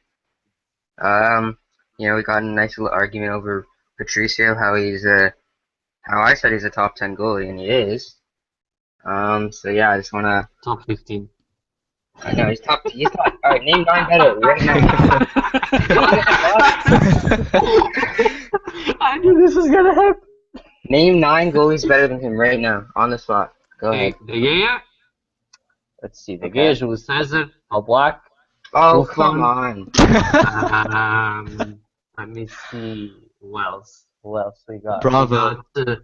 We got a nice little argument over Patricio, how I said he's a top 10 goalie, and he is. So yeah, I just wanna. Top 15. I know he's top. All right, name 9 better right now. I knew this was gonna happen. Name 9 goalies better than him right now, on the spot. Go ahead. De Gea. Let's see. De Gea, Julio Cesar, All Black. Oh, come on. Let me see. Who else? Who else we got? Bravo. We got,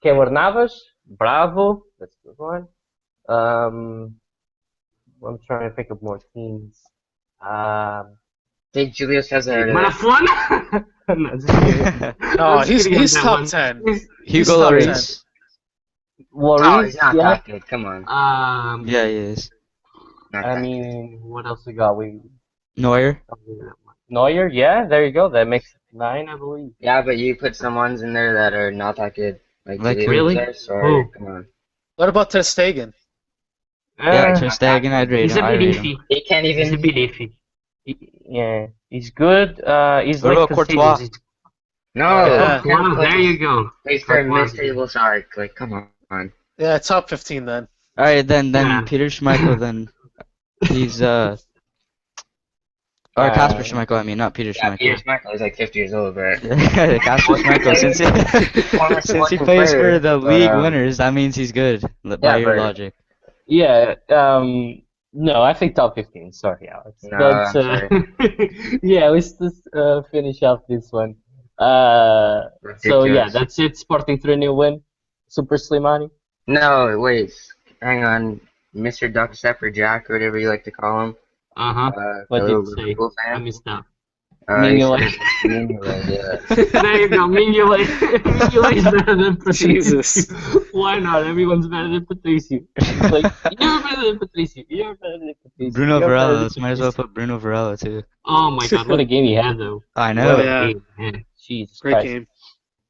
Keylor Navas. Bravo. That's a good one. I'm trying to think of more teams. Take Julio Cesar. Marafon? No, he's top 10. Hugo top Lloris. Oh, he's not yeah. that good. Come on. Yeah, he is. Not I that mean, what else we got? Neuer. Neuer, yeah, there you go. That makes 9, I believe. good. Yeah, but you put some ones in there that are not that good. Like Julio really? Cesar, sorry. Who? Come on. What about Ter Stegen? Yeah, Ter Stegen, I'd rate He's him. a I'd bit rate him. iffy. He can't He's a even. bit iffy. Yeah, he's good. He's What like about Courtois? No. Yeah. Well, there you go. He's for a mid-table shark. Like, come on. Yeah, top 15 then. All right, then Yeah. Peter Schmeichel. Then he's or Kasper Schmeichel. I mean, not Peter Yeah, Schmeichel. Peter Schmeichel is like 50 years old, but. Kasper Schmeichel. Since he plays for the league winners, that means he's good by your but- logic. Yeah. No, I think top 15. Sorry, Alex. No, But I'm yeah, let's just finish off this one. So yeah, Ridiculous. that's it. Sporting 3-0 win. Super Slimani. No, wait. Hang on. Mr. Duckstep or Jack or whatever you like to call him. Uh-huh. What did fellow you say? Liverpool I fan. missed out. He Mignolet. said Mignolet, yeah. There you go. Mignolet. Mignolet is better than Patricio. Jesus. Why not? Everyone's better than Patricio. Like, you're better than Patricio. You're better than Patricio. Bruno You're better Varela. than Let's might as well Patricio. put Bruno Varela too. Oh my god, what a game he had though. I What know. a Yeah. game, man. Jesus Great Christ. game.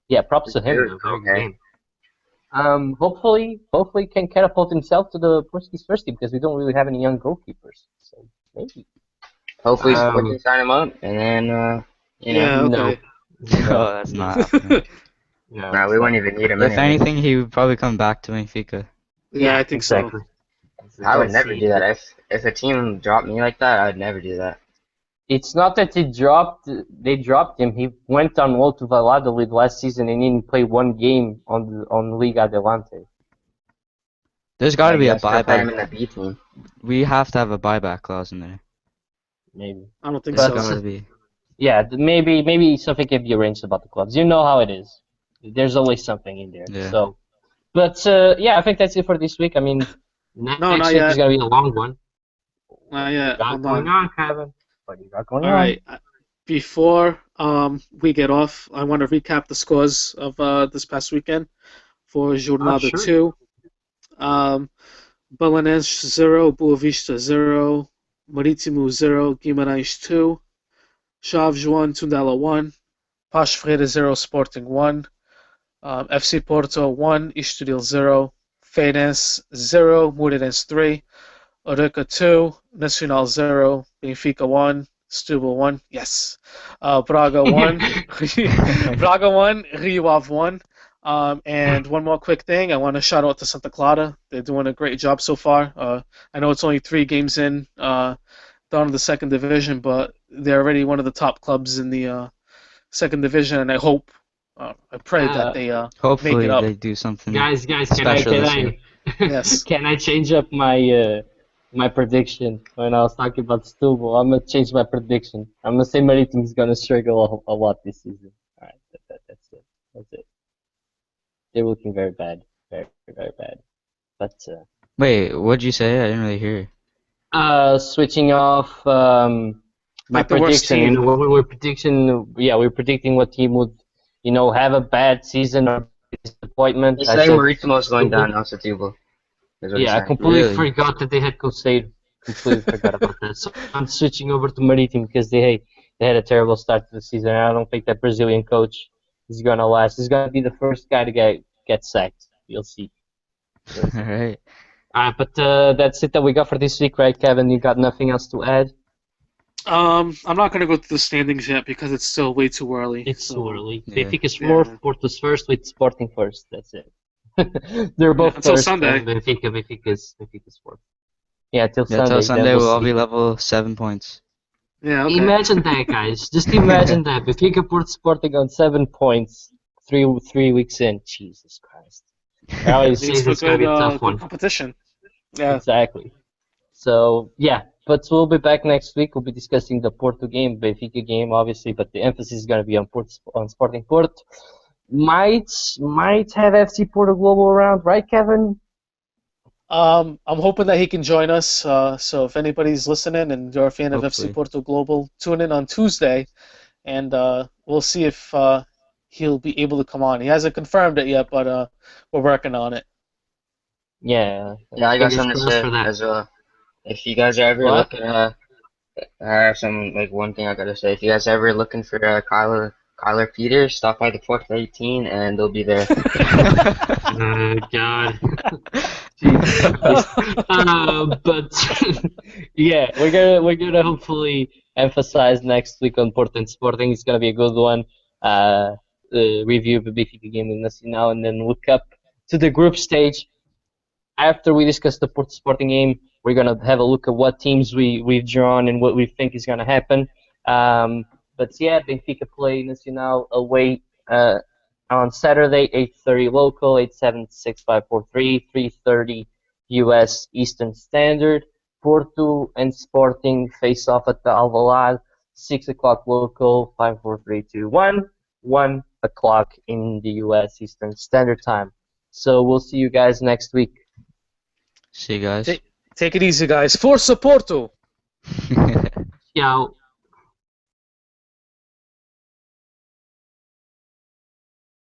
Yeah, props to him though. Very good Okay. game. Hopefully can catapult himself to the Portuguese first team because we don't really have any young goalkeepers. So maybe. Hopefully, Um, Sporting sign him up, and then, Yeah, okay. No, that's not happening. No, nah, we won't even need him If anyway. anything, he would probably come back to Benfica. Yeah, I think exactly. I would never do that. If a team dropped me like that, I would never do that. It's not that they dropped him. He went on loan to Valladolid last season and didn't play one game on Liga Adelante. There's got to be a I guess they'll play him in buyback. the B team. We have to have a buyback clause in there. Maybe. I don't think There's But- so. got to be. Yeah, maybe something can be arranged about the clubs. You know how it is. There's always something in there. Yeah. So, but yeah, I think that's it for this week. I mean, next not week yet. is gonna be a long one. Yeah, Got hold going on. on, Kevin? What do you got going All on? right. Before we get off, I want to recap the scores of this past weekend for Jornada sure. 2. Belenenses 0, Boa Vista 0, Marítimo 0, Guimarães 2, Chaves 1, Tundela 1, Paços Ferreira 0, Sporting 1, FC Porto 1, Estoril 0, Feirense 0, Moreirense 3, Oreca 2, Nacional 0, Benfica 1, Setúbal 1, yes. Braga 1, Braga 1, Rio Ave 1. And one more quick thing, I want to shout out to Santa Clara. They're doing a great job so far. I know it's only 3 games in, down to the second division, but they're already one of the top clubs in the second division, and I pray that they make it Hopefully up. they do something Guys, special this year. Yes. can I change up my prediction when I was talking about Stubble? I'm gonna change my prediction. I'm gonna say Maritim's gonna struggle a lot this season. All right, that's it. That's it. They're looking very bad, very very bad. But Wait, what'd you say? I didn't really hear. switching off my Like the worst prediction. team. We're predicting what team would, have a bad season or disappointment. He's I saying said Marítimo's going Setúbal. down, not Setúbal. Is what he's Yeah, I saying. completely Really? forgot that they had Cruzeiro. Completely forgot about that. So I'm switching over to Maritim because they had a terrible start to the season. And I don't think that Brazilian coach is gonna last. He's gonna be the first guy to get sacked. You'll see. All right. But that's it that we got for this week, right, Kevin? You got nothing else to add? I'm not gonna go through the standings yet because it's still way too early. It's so- too early. Yeah. Benfica's Yeah. fourth, Porto's first, with Sporting first. That's it. They're both until first. Sunday. And Benfica's fourth. Yeah, till Yeah, Sunday. till then Sunday we'll we'll all see. be level 7 points. Yeah, okay. Imagine that, guys. Just imagine that. Benfica Porto Sporting on 7 points, three weeks in. Jesus Christ. I always say Makes for it's gonna be a tough good one. competition. Yeah. Exactly. So yeah, but we'll be back next week. We'll be discussing the Porto game, Benfica game, obviously, but the emphasis is gonna be on Sporting Porto. Might have FC Porto Global around, right, Kevin? I'm hoping that he can join us. So if anybody's listening and you're a fan of FC Hopefully. Porto Global, tune in on Tuesday, and we'll see if he'll be able to come on. He hasn't confirmed it yet, but we're working on it. Yeah. Yeah, I got Fingers something to crossed say for that. as well. If you guys are ever What? looking, I have some one thing I gotta say. If you guys ever looking for Kyler Peters, stop by the Port 18 and they'll be there. God. Jesus Christ. But yeah, we're gonna hopefully emphasize next week on Porto and Sporting. It's gonna be a good one. Review the Benfica game with Nacional, and then look up to the group stage. After we discuss the Porto Sporting game, we're gonna have a look at what teams we've drawn and what we think is gonna happen. But yeah, Benfica play Nacional away on Saturday, 8:30 local, 876-543, 3:30 U.S. Eastern Standard. Porto and Sporting face off at the Alvalade, 6 o'clock local, 54321, 1 o'clock in the U.S. Eastern Standard Time. So we'll see you guys next week. See you guys. Take it easy, guys. Força Porto! Ciao.